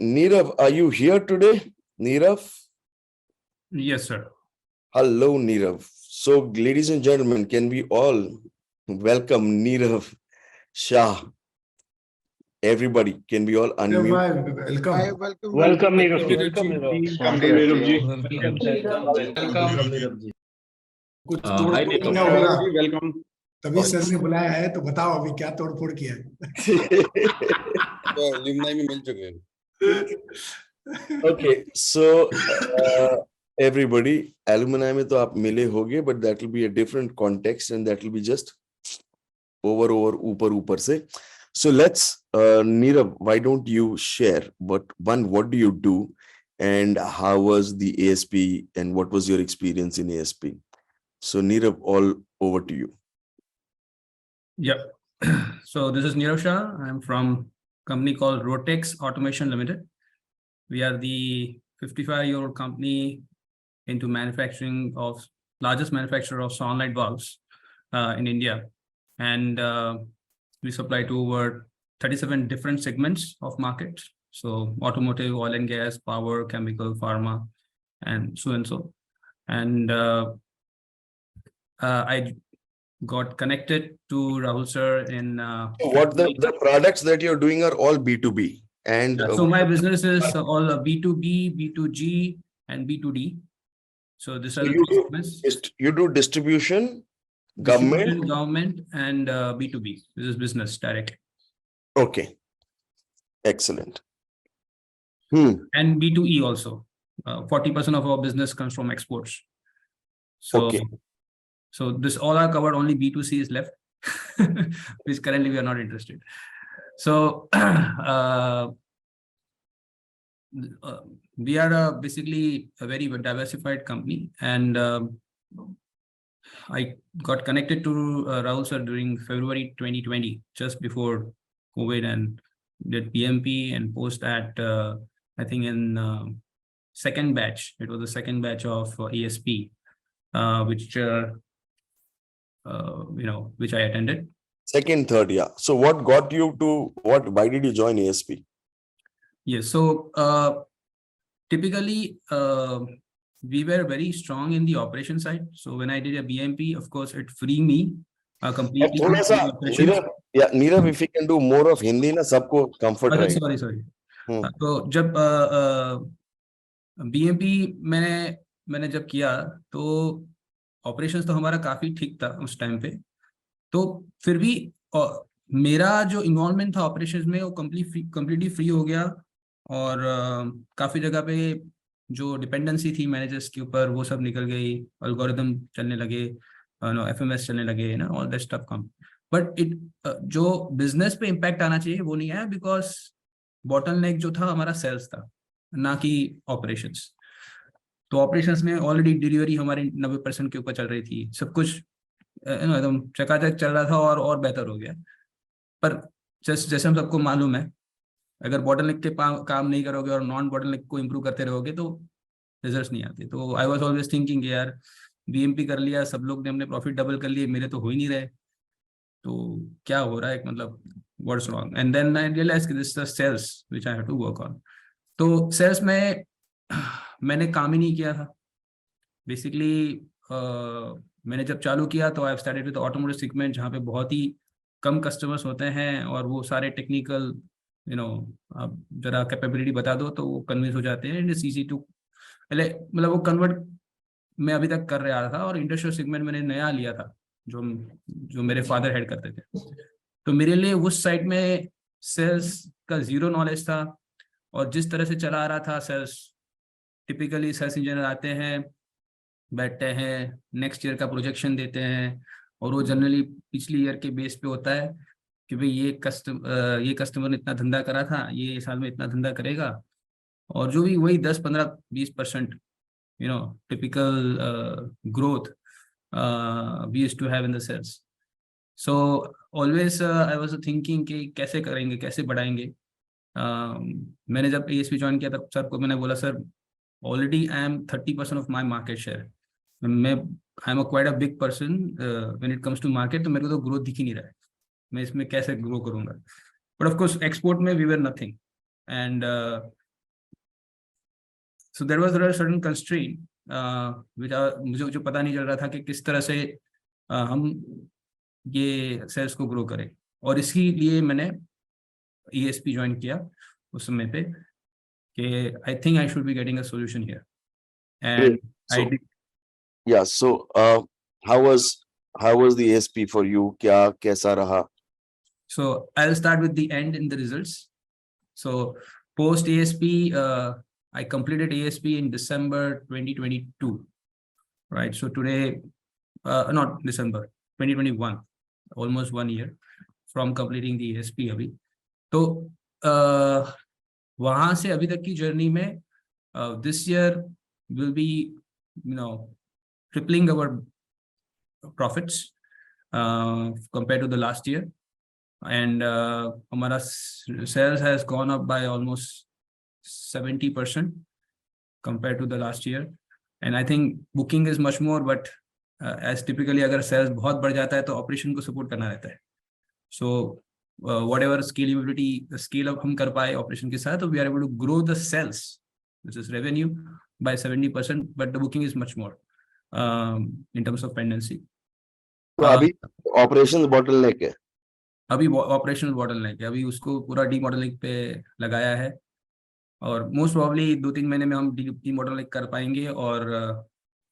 Nirav, are you here today? Nirav? Yes, sir. Hello, Nirav. So, ladies and gentlemen, can we all welcome Nirav Shah? Everybody, can we all unmute? Welcome. Welcome, Nirav ji. Welcome, Nirav. Welcome, Nirav ji. Welcome. कुछ Hi, तोड़ Nirav. फोड़ क्या होगा? Nirav ji, welcome. तभी sir ने बुलाया है, तो बताओ अभी क्या तोड़ फोड़ किया है? तो लिमनाई में मिल चुके हैं। Okay, so everybody, alumni में तो आप मिले होगे, but that will be a different context and that will be just over ऊपर से. So let's, Nirav, why don't you share what do you do and how was the ASP and what was your experience in ASP? So Nirav, all over to you. Yep. So this is Nirav Shah. I'm from a company called Rotex Automation Limited. We are the 55-year-old company into manufacturing of largest manufacturer of solenoid valves in India. And we supply to over 37 different segments of markets. So automotive, oil and gas, power, chemical, pharma, and so and so. And I got connected to Rahul sir in What the products that you're doing are all B2B and so my business is all B2B, B2G, and B2D. So this are the three segments. you do distribution, government, and B2B. This is business direct. Okay, excellent. And B2E also. 40% of our business comes from exports. So, okay. So this all are covered. Only B2C is left, which currently we are not interested. So we are basically a very diversified company, and I got connected to Rahul sir during February 2020, just before COVID, and did PMP, and post that I think in second batch. It was the second batch of ASP, which which I attended. Second, third, yeah. So what got you to why did you join ASP? Yes, so typically we were very strong in the operation side. So when I did a BMP, of course, it freed me completely. Nirav, if you can do more of Hindi, na sabko comfort rahega. Sorry. तो जब BMP मैंने जब किया, तो operations तो हमारा काफी ठीक था उस टाइम पे. तो फिर भी मेरा जो इन्वॉल्वमेंट था ऑपरेशंस में, वो कंप्लीटली फ्री हो गया. और काफी जगह पे जो डिपेंडेंसी थी मैनेजर्स के ऊपर, वो सब निकल गई. एल्गोरिथम चलने लगे, FMS चलने लगे ना, all that stuff come. But जो बिजनेस पे इम्पैक्ट आना चाहिए वो नहीं आया, बिकॉज बॉटलनेक जो था हमारा सेल्स था, ना कि ऑपरेशंस. तो ऑपरेशंस में ऑलरेडी डिलीवरी हमारी 90% के ऊपर चल रही थी. सब कुछ एकदम चकाचक चल रहा था और बेहतर हो गया. पर जैसे हम सबको मालूम है, अगर बॉटलनेक के काम नहीं करोगे और नॉन बॉटलनेक को इम्प्रूव करते रहोगे तो रिजल्ट्स नहीं आते. तो आई वाज ऑलवेज थिंकिंग यार, बीएमपी कर लिया, सब लोग ने अपने प्रॉफिट डबल कर लिए, मेरे तो हो ही नहीं रहे, तो क्या हो रहा है, मतलब what's wrong. And then I realize कि this is the sales which I have to work on. तो सेल्स में मैंने काम ही नहीं किया था बेसिकली. मैंने जब चालू किया तो I started with automotive segment, जहाँ पे बहुत ही कम कस्टमर्स होते हैं, और वो सारे टेक्निकल आप जरा कैपेबिलिटी बता दो तो वो कन्विंस हो जाते हैं. इट्स इजी टू, मतलब वो कन्वर्ट मैं अभी तक कर रहा था. और इंडस्ट्रियल सेगमेंट मैंने नया लिया था, जो मेरे फादर हेड करते थे. तो मेरे लिए उस साइड में सेल्स का जीरो नॉलेज था. और जिस तरह से चला आ रहा था सेल्स, टिपिकली सेल्स इंजीनियर आते हैं, बैठते हैं, नेक्स्ट ईयर का प्रोजेक्शन देते हैं, और वो जनरली पिछली ईयर के बेस पे होता है कि भाई ये कस्टमर ने इतना धंधा करा था, ये साल में इतना धंधा करेगा. और जो भी वही 10-15-20% typical growth we used to have in the sales. So always I was thinking कि कैसे करेंगे, कैसे बढ़ाएंगे. मैंने जब ASP ज्वाइन किया तब सर को मैंने बोला, sir already I am 30% of my market share. मैं I am quite a big person when it comes to market. तो मेरे को तो ग्रोथ दिख ही नहीं रहा है, मैं इसमें कैसे ग्रो करूंगा. बट ऑफ कोर्स एक्सपोर्ट में we were nothing. And so there was a certain constraint which मुझे जो पता नहीं चल रहा था कि किस तरह से हम ये सेल्स को ग्रो करें, और इसके लिए मैंने ESP ज्वाइन किया उस समय पे कि I think I should be getting a solution here, and I So, yeah, so how was the ASP for you? क्या कैसा रहा? So I'll start with the end in the results. So post ASP, I completed ASP in December 2022, right? So today, not December 2021, almost 1 year from completing the ASP अभी. तो वहाँ से अभी तक की जर्नी में this year will be, tripling our profits compared to the last year. And हमारा sales has gone up by almost 70% compared to the last year, and I think booking is much more, but as typically अगर sales बहुत बढ़ जाता है तो operation को support करना रहता है. So whatever scalability scale up हम कर पाए operation के साथ, तो we are able to grow the sales, which is revenue, by 70%, but the booking is much more in terms of pendency. तो अभी operations bottleneck है. अभी ऑपरेशनल बॉटलनेक है, अभी उसको पूरा डीमॉडलिंग पे लगाया है, और मोस्ट प्रोबेबली 2-3 महीने में हम डीमॉडलिंग कर पाएंगे, और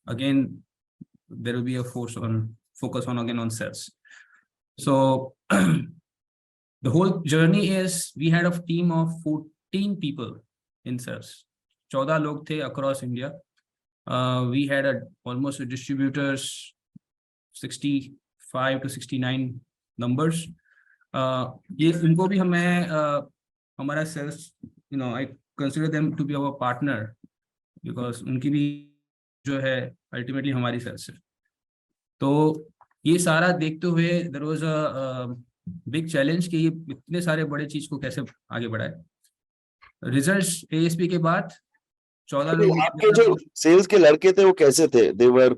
again there will be a focus on again on sales. So the whole journey is we had a team of 14 people in sales. 14 लोग थे across India. We had almost distributors 65 to 69 numbers. ये इनको भी हमें हमारा sales, I consider them to be our partner, because उनकी भी जो है अल्टीमेटली हमारी सेल्स है. तो ये सारा देखते हुए there was a big challenge कि ये इतने सारे बड़े चीज को कैसे आगे बढ़ाए. रिजल्ट्स ASP के बाद 14 लोग. आपके जो सेल्स के लड़के थे वो कैसे थे? They were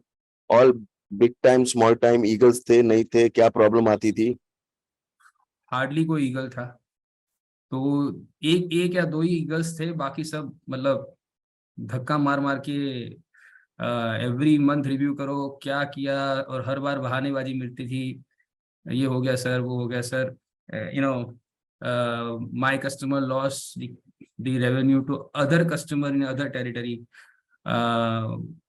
all big time, small time eagles थे, नहीं थे? क्या प्रॉब्लम आती थी? हार्डली कोई ईगल था, तो एक या 2 ही ईगल्स थे, बाकी सब मतलब धक्का मार मार के एवरी मंथ रिव्यू करो क्या किया, और हर बार बहानेबाजी मिलती थी. ये हो गया सर, वो हो गया sir, my customer loss the revenue to other customer in other territory.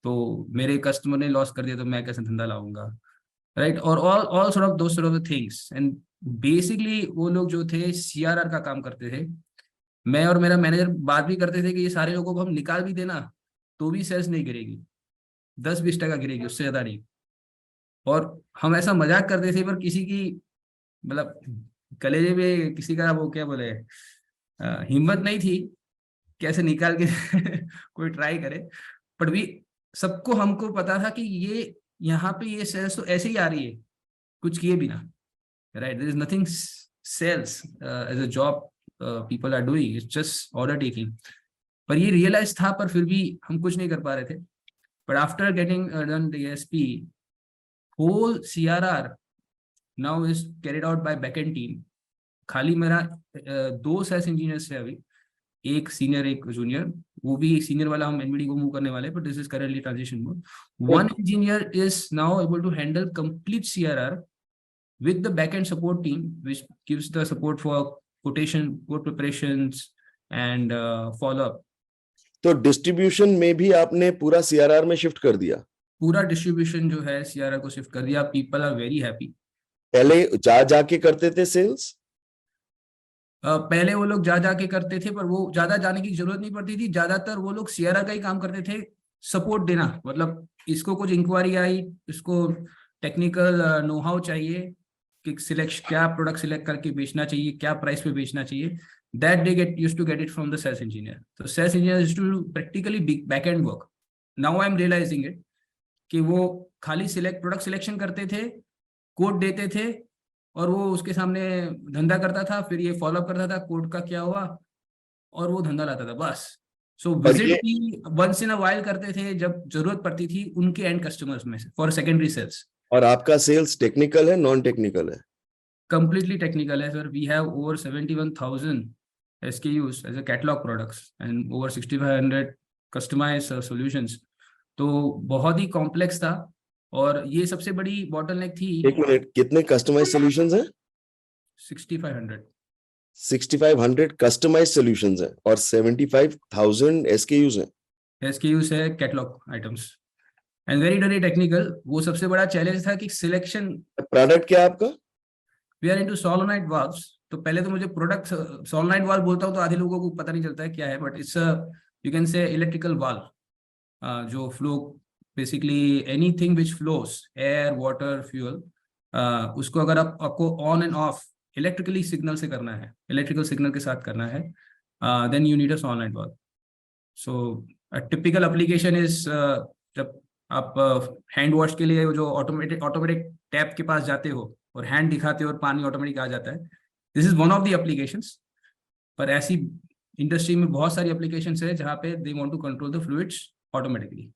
तो मेरे कस्टमर ने लॉस कर दिया तो मैं कैसे धंधा लाऊंगा, राइट? और all sort of those sort of things. And basically वो लोग जो थे CRR का काम करते थे. मैं और मेरा मैनेजर बात भी करते थे कि ये सारे लोगों को हम निकाल भी देना तो भी सेल्स नहीं गिरेगी, 10-20% गिरेगी, उससे ज्यादा नहीं. और हम ऐसा मजाक करते थे, पर किसी की मतलब कलेजे में किसी का वो क्या बोले हिम्मत नहीं थी कैसे निकाल के कोई ट्राई करे. बट भी सबको हमको पता था कि ये यहाँ पे ये सेल्स तो ऐसे ही आ रही है कुछ किए बिना, right? There is nothing sales as a job people are doing. It's just order taking. पर ये realize था, पर फिर भी हम कुछ नहीं कर पा रहे थे. But after getting done the ASP, whole CRR now is carried out by backend team. खाली मेरा 2 सेल्स इंजीनियर्स है अभी, एक सीनियर एक जूनियर. वो भी सीनियर वाला हम NVD को मूव करने वाले, but this is currently transition mode. One engineer is now able to handle complete CRR with the backend support team, which gives the support for quotation, code preparations, and follow-up. तो distribution में भी आपने पूरा CRR में shift कर दिया? पूरा distribution जो है CRR को शिफ्ट कर दिया. People are very happy. पहले जाके करते थे सेल्स? पहले वो लोग जाके करते थे, पर वो ज्यादा जाने की जरूरत नहीं पड़ती थी. ज्यादातर वो लोग CRR का ही काम करते थे, सपोर्ट देना. मतलब इसको कुछ इंक्वायरी आई, इसको टेक्निकल नो हाउ चाहिए कि सिलेक्ट क्या प्रोडक्ट सिलेक्ट करके बेचना चाहिए, क्या प्राइस पे बेचना चाहिए. That they used to get it from the sales engineer. तो sales engineer used to practically back end work. Now I am realizing it कि वो खाली प्रोडक्ट सिलेक्शन करते थे, कोड देते थे, और वो उसके सामने धंधा करता था. फिर ये फॉलोअप करता था कोड का क्या हुआ, और वो धंधा लाता था बस. सो विजिट भी वंस इन अ वाइल करते थे जब जरूरत पड़ती थी उनके एंड कस्टमर्स में से फॉर सेकेंडरी सेल्स. और आपका सेल्स टेक्निकल है, नॉन टेक्निकल है? Completely technical है sir. We have over 71,000 SKUs as a catalog products and over 6,500 customize solutions, तो बहुत ही कॉम्प्लेक्स था। और ये सबसे बड़ी बॉटलनेक थी। एक मिनट, कितने कस्टमाइज सॉल्यूशंस हैं? 6500 6500 कस्टमाइज सॉल्यूशंस हैं और 75,000 SKUs हैं। SKUs है, catalogue items, and very technical. वो सबसे बड़ा चैलेंज था कि सिलेक्शन। प्रोडक्ट क्या है आपका? We are into solenoid valves. तो पहले तो मुझे प्रोडक्ट, सोलोनाइट वाल्व बोलता हूँ तो आधे लोगों को पता नहीं चलता है क्या है, but it's you can say electrical valve जो flow, basically anything which flows, air, water, fuel, उसको अगर आपको on and off electrically signal से करना है, इलेक्ट्रिकल सिग्नल के साथ करना है, then you need a solenoid valve. So typical application is, जब आप हैंड वॉश के लिए जो ऑटोमेटिक टैप के पास जाते हो और हैंड दिखाते हो और पानी ऑटोमेटिक आ जाता है, this is one of the applications. पर ऐसी इंडस्ट्री में बहुत सारी एप्लीकेशंस है जहाँ पे they want to control the fluids automatically,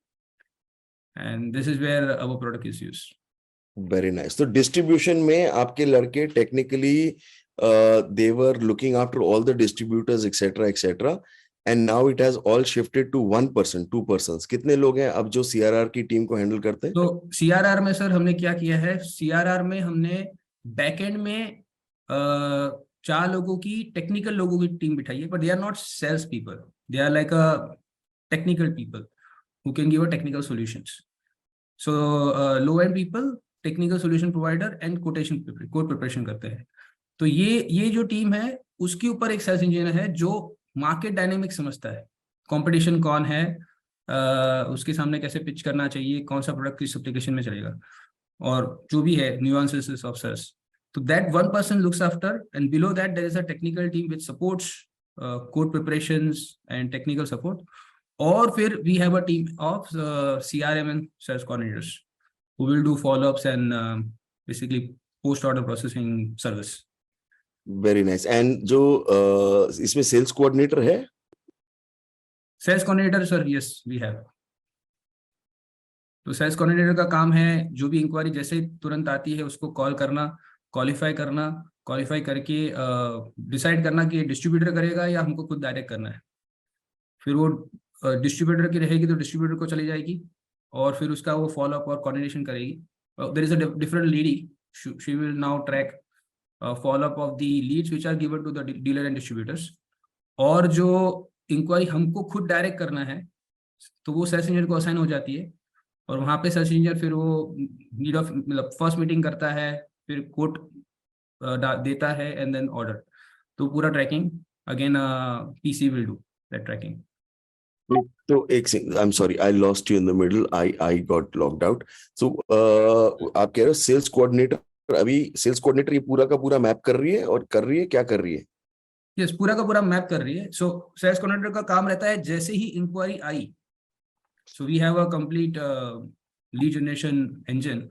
and this is where our product is used. Very nice. तो डिस्ट्रीब्यूशन में आपके लड़के technically they were looking after all the distributors etcetera etcetera, and now it has all shifted to 1%, 2%। कितने लोग हैं अब जो CRR की टीम को हैंडल करते हैं? तो CRR में सर हमने क्या किया है, CRR में हमने बैकएंड में 4 लोगों की, टेक्निकल लोगों की टीम बिठाई है, but they are not sales people, they are like a technical people who can give a technical solutions. So low end people, technical solution provider and code preparation करते हैं। तो ये जो टीम है उसके ऊपर एक सेल्स इंजीनियर है जो मार्केट डायनेमिक्स समझता है, कंपटीशन कौन है, उसके सामने कैसे पिच करना चाहिए, कौन सा प्रोडक्ट किस एप्लीकेशन में चलेगा, और जो भी है न्यूआंसेस ऑफ सेल्स। तो that one person looks after, and below that there is a technical team which supports code preparations and technical support, और फिर we have a team of CRM and sales coordinators who will do follow-ups and basically post-order processing service. Very nice. And जो इसमें sales coordinator है? Sales coordinator, sir, yes, we have. तो sales coordinator का काम है जो भी inquiry जैसे तुरंत आती है उसको कॉल करना, क्वालिफाई करके डिसाइड करना कि डिस्ट्रीब्यूटर करेगा या हमको खुद डायरेक्ट करना है। फिर वो डिस्ट्रीब्यूटर की रहेगी तो डिस्ट्रीब्यूटर को चली जाएगी, और फिर उसका वो फॉलोअप और कोऑर्डिनेशन करेगी। There is a different lady, she will now track follow up of the leads which are given to the dealer and distributors. और जो इंक्वायरी हमको खुद डायरेक्ट करना है तो वो सेल्स इंजीनियर को असाइन हो जाती है, और वहाँ पे सेल्स इंजीनियर फिर वो नीड ऑफ, मतलब फर्स्ट मीटिंग करता है, फिर कोड देता है एंड देन ऑर्डर। तो पूरा tracking again PC will do that tracking. तो एक second, I am sorry, I lost you in the middle, I got locked out. So आप कह रहे हो सेल्स कोऑर्डिनेटर, अभी सेल्स कोऑर्डिनेटर ये पूरा का पूरा मैप कर रही है, और कर रही है, क्या कर रही है? यस, पूरा का पूरा मैप कर रही है। सो सेल्स कोऑर्डिनेटर का काम रहता है जैसे ही इंक्वायरी आई, so we have a complete lead generation engine,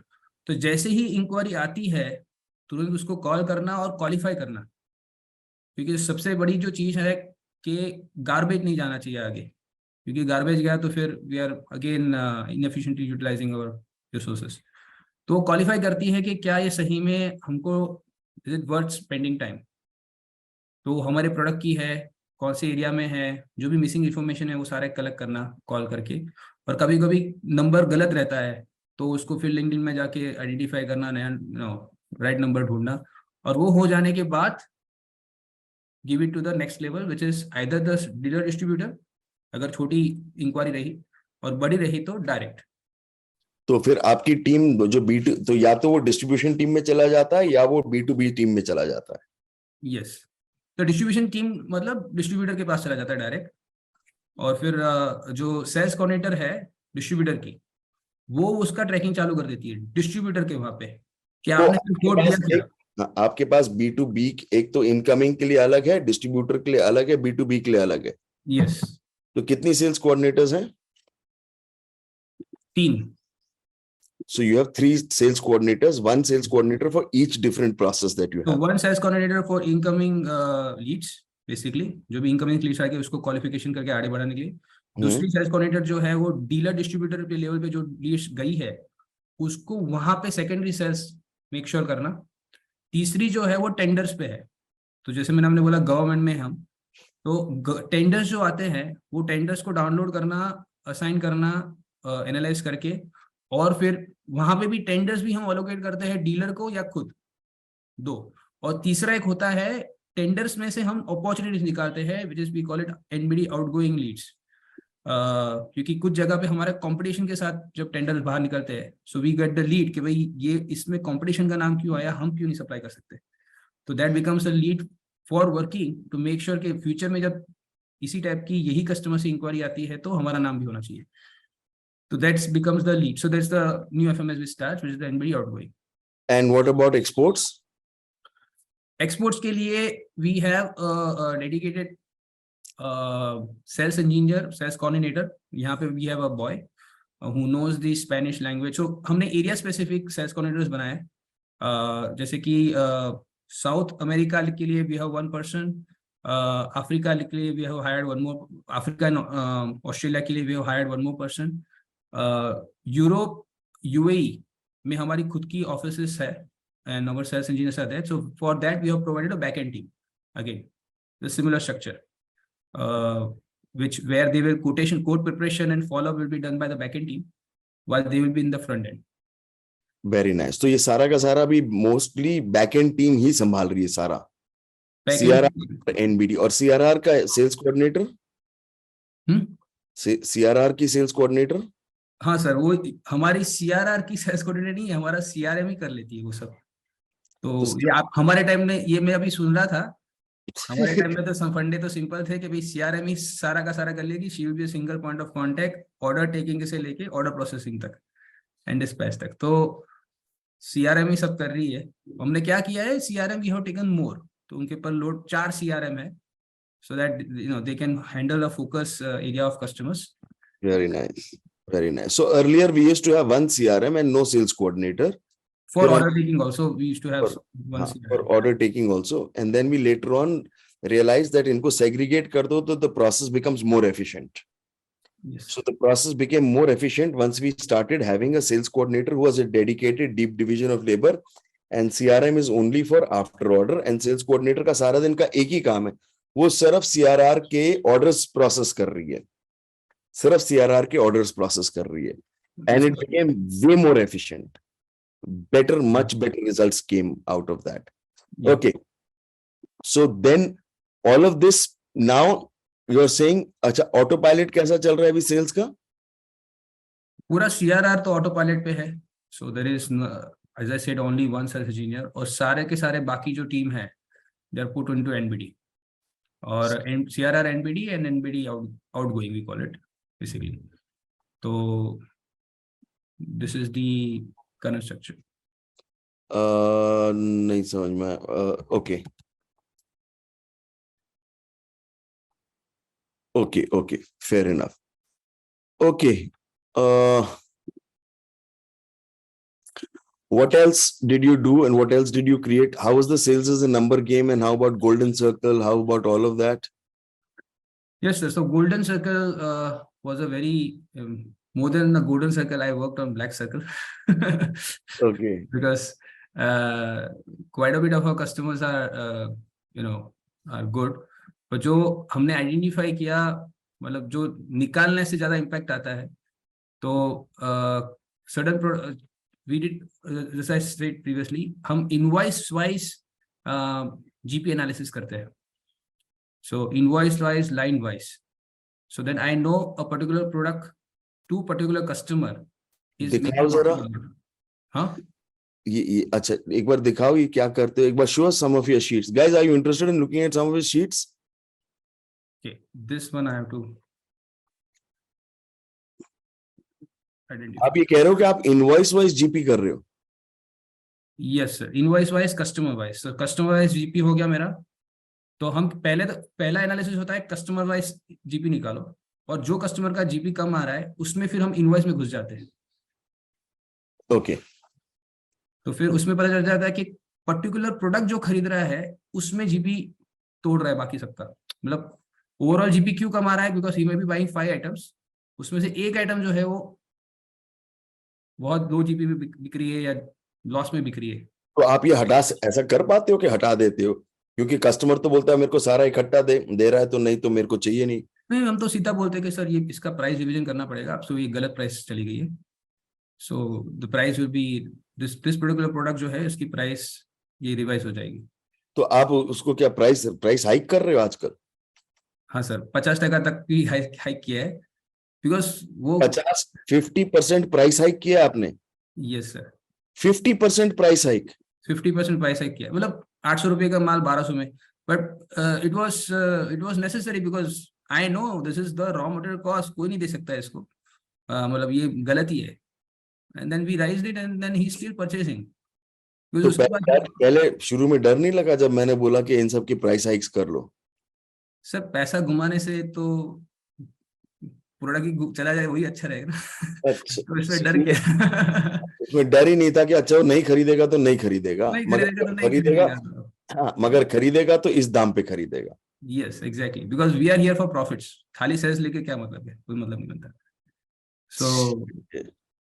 तो जैसे ही इंक्वायरी आती है तुरंत उसको कॉल करना और क्वालिफाई करना, क्योंकि सबसे बड़ी जो चीज है कि गार्बेज नहीं जाना चाहिए आगे, क्योंकि गार्बेज गया तो फिर we are again inefficiently utilizing our resources. तो क्वालिफाई करती है कि क्या ये सही में हमको, is it worth spending time, तो हमारे प्रोडक्ट की है, कौन से एरिया में है, जो भी मिसिंग इन्फॉर्मेशन है वो सारे कलेक्ट करना कॉल करके। और कभी कभी नंबर गलत रहता है तो उसको फिर लिंक्डइन में जाके आइडेंटिफाई करना, नया राइट नंबर ढूंढना, और वो हो जाने के बाद give it to the next level which is either the dealer distributor, अगर छोटी इंक्वायरी रही, और बड़ी रही तो डायरेक्ट। तो फिर आपकी टीम जो B2, तो या तो वो डिस्ट्रीब्यूशन टीम में चला जाता है या वो B2B टीम में चला जाता है? यस, तो डिस्ट्रीब्यूशन टीम मतलब डिस्ट्रीब्यूटर के पास चला जाता है डायरेक्ट, और फिर जो सेल्स कोऑर्डिनेटर है डिस्ट्रीब्यूटर की, वो उसका ट्रैकिंग चालू कर देती है डिस्ट्रीब्यूटर के वहां पे कि तो आपने कोड दिया क्या। आपके पास B2B एक तो इनकमिंग के लिए अलग है, डिस्ट्रीब्यूटर के लिए अलग है, B2B के लिए अलग है। यस, तो कितनी सेल्स कोऑर्डिनेटर्स हैं? 3। So you have 3 sales coordinators, 1 sales coordinator for each different process that you तो have. 1 sales coordinator for incoming leads, basically जो भी इनकमिंग लीड्स आके उसको क्वालिफिकेशन करके आगे बढ़ाने के लिए। दूसरी सेल्स कोऑर्डिनेटर जो है वो डीलर डिस्ट्रीब्यूटर के लेवल पे जो लीड्स गई है उसको वहां पे सेकेंडरी सेल्स मेक श्योर करना। तीसरी जो है वो टेंडर्स पे है, तो जैसे मैंने बोला गवर्नमेंट में हम तो टेंडर्स जो आते हैं वो टेंडर्स को डाउनलोड करना, असाइन करना, एनालाइज करके, और फिर वहां पे भी टेंडर्स भी हम अलोकेट करते हैं डीलर को या खुद, दो। और तीसरा एक होता है टेंडर्स में से हम अपॉर्चुनिटीज निकालते हैं, which is we call it NBD outgoing leads. क्योंकि कुछ जगह पे हमारे कंपटीशन के साथ जब टेंडर बाहर निकलते हैं, so we get the lead कि भाई ये इसमें कंपटीशन का नाम क्यों आया, हम क्यों नहीं सप्लाई कर सकते। तो that becomes a lead for working to make sure कि फ्यूचर में जब इसी टाइप की यही कस्टमर से इंक्वायरी आती है तो हमारा नाम भी होना चाहिए। तो that's becomes the lead, so that's the new FMS we start, which is the NBD outgoing. And what about exports? Exports के लिए we have dedicated sales engineer, sales coordinator. यहाँ पे we have a boy who knows the Spanish language. So हमने area specific sales coordinators बनाए, जैसे कि south America के लिए वी हैव 1 पर्सन, अफ्रीका के लिए we have hired 1 more, Africa Australia के लिए we have hired 1 more person, Europe UAE में हमारी खुद की ऑफिसेस है and our sales engineers are there. So for that we have provided a backend team, again the similar structure, which where they will quote preparation and follow up will be done by the backend team while they will be in the front end. Very nice. तो ये सारा का सारा भी mostly backend team ही संभाल रही है सारा, CRR एनबीडी। और CRR का सेल्स कोऑर्डिनेटर, CRR की सेल्स कोऑर्डिनेटर। हाँ सर, वो हमारी CRR की सेल्स कोऑर्डिनेटर नहीं है, हमारा CRM ही कर लेती है वो सब। तो ये आप हमारे टाइम में, ये मैं अभी सुन रहा था, हमारे टाइम में तो फंडे तो सिंपल थे कि भाई CRM ही सारा का सारा कर लेगी, she will be a single point of contact order taking से लेके ऑर्डर प्रोसेसिंग तक एंड डिस्पैच तक। तो CRM ही सब कर रही है। हमने क्या किया है, CRM we have taken more, तो उनके पर लोड 4 CRM है, so that you know they can handle a focus area of customers. Very nice, very nice. So earlier we used to have 1 CRM and no sales coordinator. For Then order taking also we used to have one CRM. For order taking also, and then we later on realized that इनको segregate कर दो तो the process becomes more efficient. Yes. So the process became more efficient once we started having a sales coordinator who was a dedicated deep division of labor, and CRM is only for after order, and sales coordinator का सारा दिन का एक ही काम है, वो सिर्फ CRR के orders process कर रही है, सिर्फ CRR के orders process कर रही है, and it became way more efficient. Better, much better results came out of that. Yeah. Okay. So then all of this now you're saying, अच्छा autopilot कैसा चल रहा है अभी sales का? पूरा CRR तो ऑटो पायलट पे है, so there is as I said only one sales engineer, और सारे के सारे बाकी जो टीम है they are put into NBD, और CRR NBD and NBD outgoing we call it basically. तो this is the current structure. नहीं समझ में। Okay. Okay, fair enough. Okay. What else did you do and what else did you create? How was the sales as a number game, and how about Golden Circle? How about all of that? Yes sir, so Golden Circle was a very more than the Golden Circle, I worked on Black Circle. Okay. Because quite a bit of our customers are are good, but जो हमने identify किया, मतलब जो निकालने से ज्यादा impact आता है, तो सडन वी डिड, जैसा आई सेड प्रीवियसली, हम इनवॉइस वाइज GP एनालिसिस करते हैं, so invoice wise, line wise, so then I know a particular product to particular customer is दिखाओ जरा। हाँ ये अच्छा एक बार दिखाओ ये क्या करते हो, एक बार show us some of your sheets. Guys, are you interested in looking at some of your sheets? Okay, this one I have to identify. आप ये कह रहे हो कि आप इनवॉइस वाइज GP कर रहे हो? Yes sir, invoice wise, customer wise. So customer wise GP हो गया मेरा, तो हम पहला एनालिसिस होता है कस्टमर वाइज GP निकालो, और जो कस्टमर का GP कम आ रहा है उसमें फिर हम इनवॉइस में घुस जाते हैं। ओके। तो फिर उसमें पता चल जाता है कि पर्टिकुलर प्रोडक्ट जो खरीद रहा है उसमें GP तोड़ रहा है बाकी सबका, मतलब ओवरऑल GP क्यों कम आ रहा है, because he may be buying 5 items, उसमें से एक आइटम जो है वो बहुत लो GP में बिक रही है या लॉस में बिक रही है। तो आप ये ऐसा कर पाते हो कि हटा देते हो? क्योंकि कस्टमर तो बोलता है मेरे को सारा इकट्ठा दे रहा है, तो नहीं तो मेरे को चाहिए नहीं। नहीं, हम तो सीधा बोलते हैं कि सर ये इसका प्राइस रिवीजन करना पड़ेगा आपसे, ये गलत प्राइस चली गई है। So the price will be this particular product जो है इसकी प्राइस ये रिवाइज हो जाएगी। तो आप उसको क्या प्राइस हाइक कर रहे हो आजकल? हाँ सर, 50% तक भी हाइक किया है, बिकॉज वो 50% प्राइस हाइक किया आपने? Yes sir, 50% price hike? 50% price hike किया, मतलब 800 रुपये का माल 1200 में, but it was necessary because I know this is the raw material cost, कोई नहीं दे सकता है इसको, मतलब ये गलती है। And then we raised it and then he still purchasing. तो पहले शुरू में डर नहीं लगा जब मैंने बोला कि इन सब की प्राइस हाइक्स कर लो? सर पैसा घुमाने से तो प्रोडक्ट ही चला जाए वही अच्छा रहेगा ना। अच्छा, तो इसमें डर क्या? उसमें डर ही नहीं था कि अच्छा वो नहीं खरीदेगा तो नहीं खरीदेगा, नहीं मगर खरीदेगा तो नहीं खरीदेगा, खरीदेगा। हाँ, मगर खरीदेगा तो इस दाम पे खरीदेगा। Yes exactly, because we are here for profits, खाली सेल्स लेके क्या मतलब है, कोई मतलब नहीं बनता। So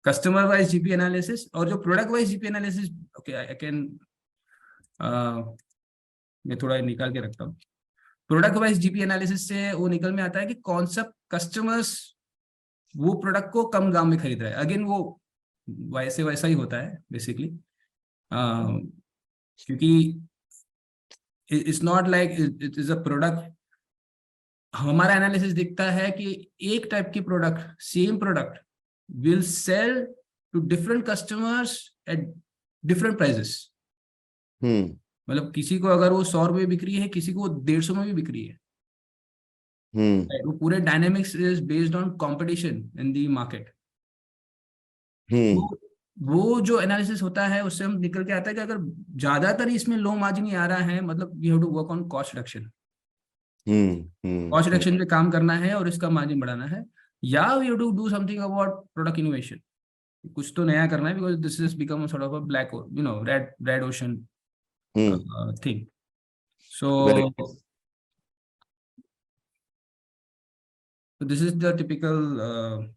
customer wise GP analysis और जो product wise GP analysis, okay I can, मैं थोड़ा निकाल के रखता हूँ। प्रोडक्ट वाइज जीपी एनालिसिस से वो निकल में आता है कि कौन सा कस्टमर्स वो प्रोडक्ट को कम दाम में खरीद रहा है। अगेन वो वैसा ही होता है बेसिकली, क्योंकि it's not like it is a product. हमारा एनालिसिस दिखता है कि एक टाइप की product, same product will sell to different customers at different prices. मतलब किसी को अगर वो 100 रुपये बिक्री है, किसी को 150 में भी बिक्री है। वो पूरे dynamics is based on competition in the market. वो जो एनालिसिस होता है उससे हम निकल के आता है कि अगर ज्यादातर इसमें लो मार्जिन ही आ रहा है, मतलब we have to work on cost reduction. Cost reduction पे काम करना है और इसका मार्जिन बढ़ाना है, या we have to do something about product innovation. कुछ तो नया करना है, because this is become sort of a black, red ocean thing. So this is the typical.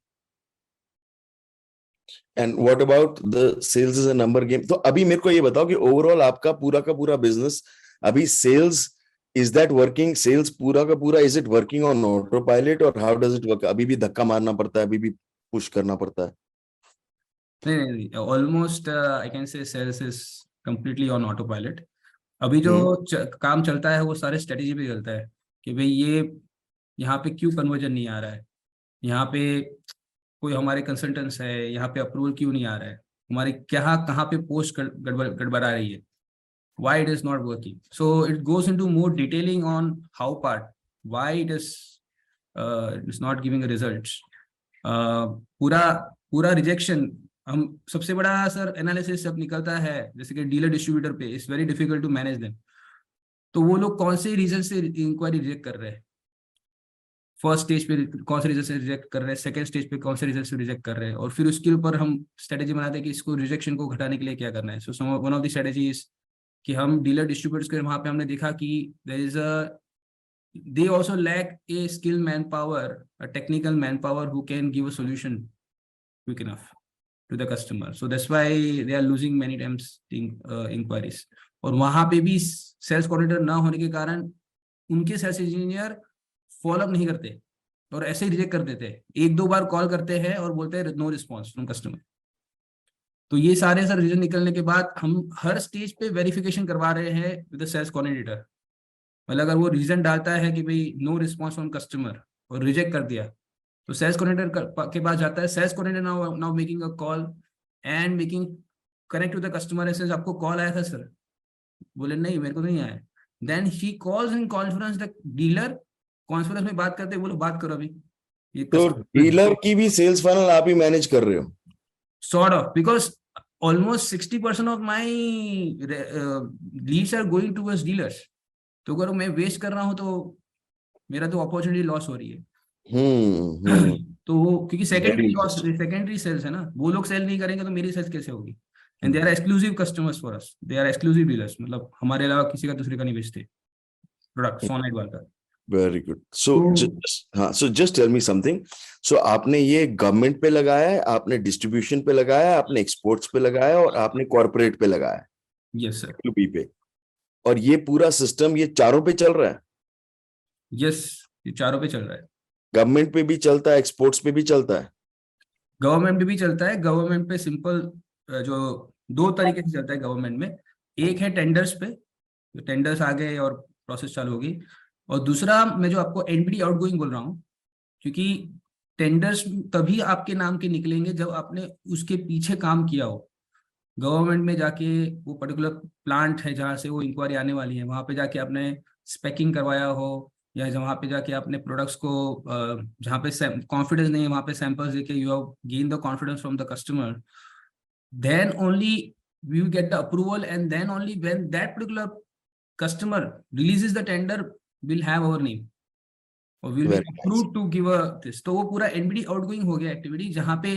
And what about the sales is a number game? तो अभी मेरे को ये बताओ कि ओवरऑल आपका पूरा का पूरा बिजनेस अभी sales, is that working? Sales पूरा का पूरा, is it working on autopilot और हाउ डज इट वर्क? अभी भी धक्का मारना पड़ता है, अभी भी पुश करना पड़ता है? नहीं, almost I can say sales is completely on autopilot. अभी जो काम चलता है वो सारे स्ट्रेटेजी पे चलता है कि भाई ये यहाँ पे क्यों कन्वर्जन नहीं आ रहा है, यहाँ पे कोई हमारे कंसल्टेंट्स है, यहाँ पे अप्रूवल क्यों नहीं आ रहा है, हमारी क्या कहाँ पे पोस्ट गड़बड़ा रही है, why it is not working. So it goes into more detailing on how part, why it's not giving a results. पूरा रिजेक्शन, हम सबसे बड़ा सर एनालिसिस सब निकलता है जैसे कि डीलर डिस्ट्रीब्यूटर पे, it's very difficult to manage them. तो वो लोग कौन से रीजन से इंक्वायरी रिजेक्ट कर रहे हैं, फर्स्ट स्टेज पे कौन से रीजन से रिजेक्ट कर रहे हैं, सेकंड स्टेज पे कौन से रीजन से रिजेक्ट कर रहे हैं, और फिर उसके ऊपर हम स्ट्रेटेजी बनाते हैं कि इसको रिजेक्शन को घटाने के लिए क्या करना है। So one of the strategy is कि हम डीलर डिस्ट्रीब्यूटर्स के वहां पे हमने देखा कि there is they also lack a skilled manpower, a technical manpower who can give a solution quick enough to the customer. So that's why they are losing many times inquiries. और वहां पे भी सेल्स कोऑर्डिनेटर ना होने के कारण उनके sales engineer follow up नहीं करते और ऐसे ही रिजेक्ट कर देते हैं। 1-2 बार कॉल करते हैं और बोलते हैं नो रिस्पॉन्स फ्रॉम कस्टमर। तो ये सारे सर रीजन निकलने के बाद हम हर स्टेज पे वेरिफिकेशन करवा रहे हैं विद द सेल्स कोऑर्डिनेटर। मतलब अगर वो रीजन डालता है कि भाई नो रिस्पॉन्स फ्रॉम कस्टमर और रिजेक्ट कर दिया, तो सेल्स कोऑर्डिनेटर के पास जाता है। Sales coordinator now making a call and making connect to the customer, and आपको कॉल आया था सर, बोले नहीं मेरे को नहीं आया। Then he calls in conference the dealer, conference में बात करते, बोलो बात करो अभी। तो डीलर की भी सेल्स फाइनल आप ही मैनेज कर रहे हो? Sort of, because almost 60% of my leads are going towards dealers. तो अगर मैं वेस्ट कर रहा हूँ तो मेरा तो अपॉर्चुनिटी लॉस हो रही है। तो वो क्योंकि सेकेंडरी सेल्स है ना, वो लोग सेल नहीं करेंगे तो मेरी सेल्स कैसे होगी। And they are exclusive customers for us, they are exclusive dealers, मतलब हमारे अलावा किसी का दूसरे का नहीं बेचते प्रोडक्ट सोनाइट वाला का। Very good. So just tell me something. So आपने ये गवर्नमेंट पे लगाया है, आपने डिस्ट्रीब्यूशन पे लगाया है, आपने एक्सपोर्ट्स पे लगाया है और आपने कॉर्पोरेट पे लगाया है। Yes sir. B2B पे। और ये पूरा सिस्टम ये चारों पे चल रहा है, यस, ये चारों पे चल रहा है। गवर्नमेंट पे भी चलता है, एक्सपोर्ट्स पे भी चलता है। गवर्नमेंट भी चलता है। गवर्नमेंट पे सिंपल जो दो तरीके से चलता है गवर्नमेंट में, एक है टेंडर्स पे, जो टेंडर्स आ गए और प्रोसेस चालू होगी, और दूसरा मैं जो आपको एनबीडी आउटगोइंग बोल रहा हूँ, क्योंकि टेंडर्स तभी आपके नाम के निकलेंगे जब आपने उसके पीछे काम किया हो। गवर्नमेंट में जाके वो पर्टिकुलर प्लांट है जहाँ से वो इंक्वायरी आने वाली है, वहाँ पे जाके आपने स्पेकिंग करवाया हो, या वहाँ पे जाके आपने प्रोडक्ट्स को जहाँ पे कॉन्फिडेंस नहीं है वहाँ पे सैंपल्स देके you have gain the confidence from the customer, then only we will get the approval, and then only when that particular customer releases the tender will have our name or will be Very nice. approved to give a this. तो वो पूरा NBD outgoing हो गया activity, जहाँ पे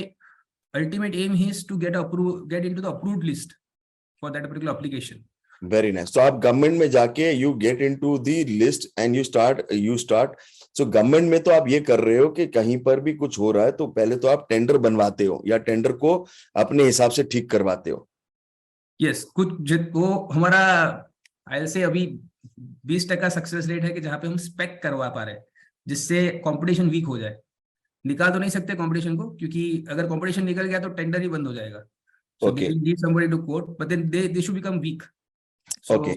ultimate aim is to get into the approved list for that particular application. Very nice. तो आप government में जाके you get into the list and you start. So government में तो आप ये कर रहे हो कि कहीं पर भी कुछ हो रहा है तो पहले तो आप टेंडर बनवाते हो या टेंडर को अपने हिसाब से ठीक करवाते हो। यस, वो हमारा आई से अभी 20% सक्सेस रेट है कि जहाँ पे हम स्पेक करवा पा रहे हैं, जिससे कंपटीशन वीक हो जाए। निकाल तो नहीं सकते कंपटीशन को, क्योंकि अगर कंपटीशन निकल गया तो टेंडर ही बंद हो जाएगा। So Okay. they will need somebody to quote, but then they should become weak. So, Okay.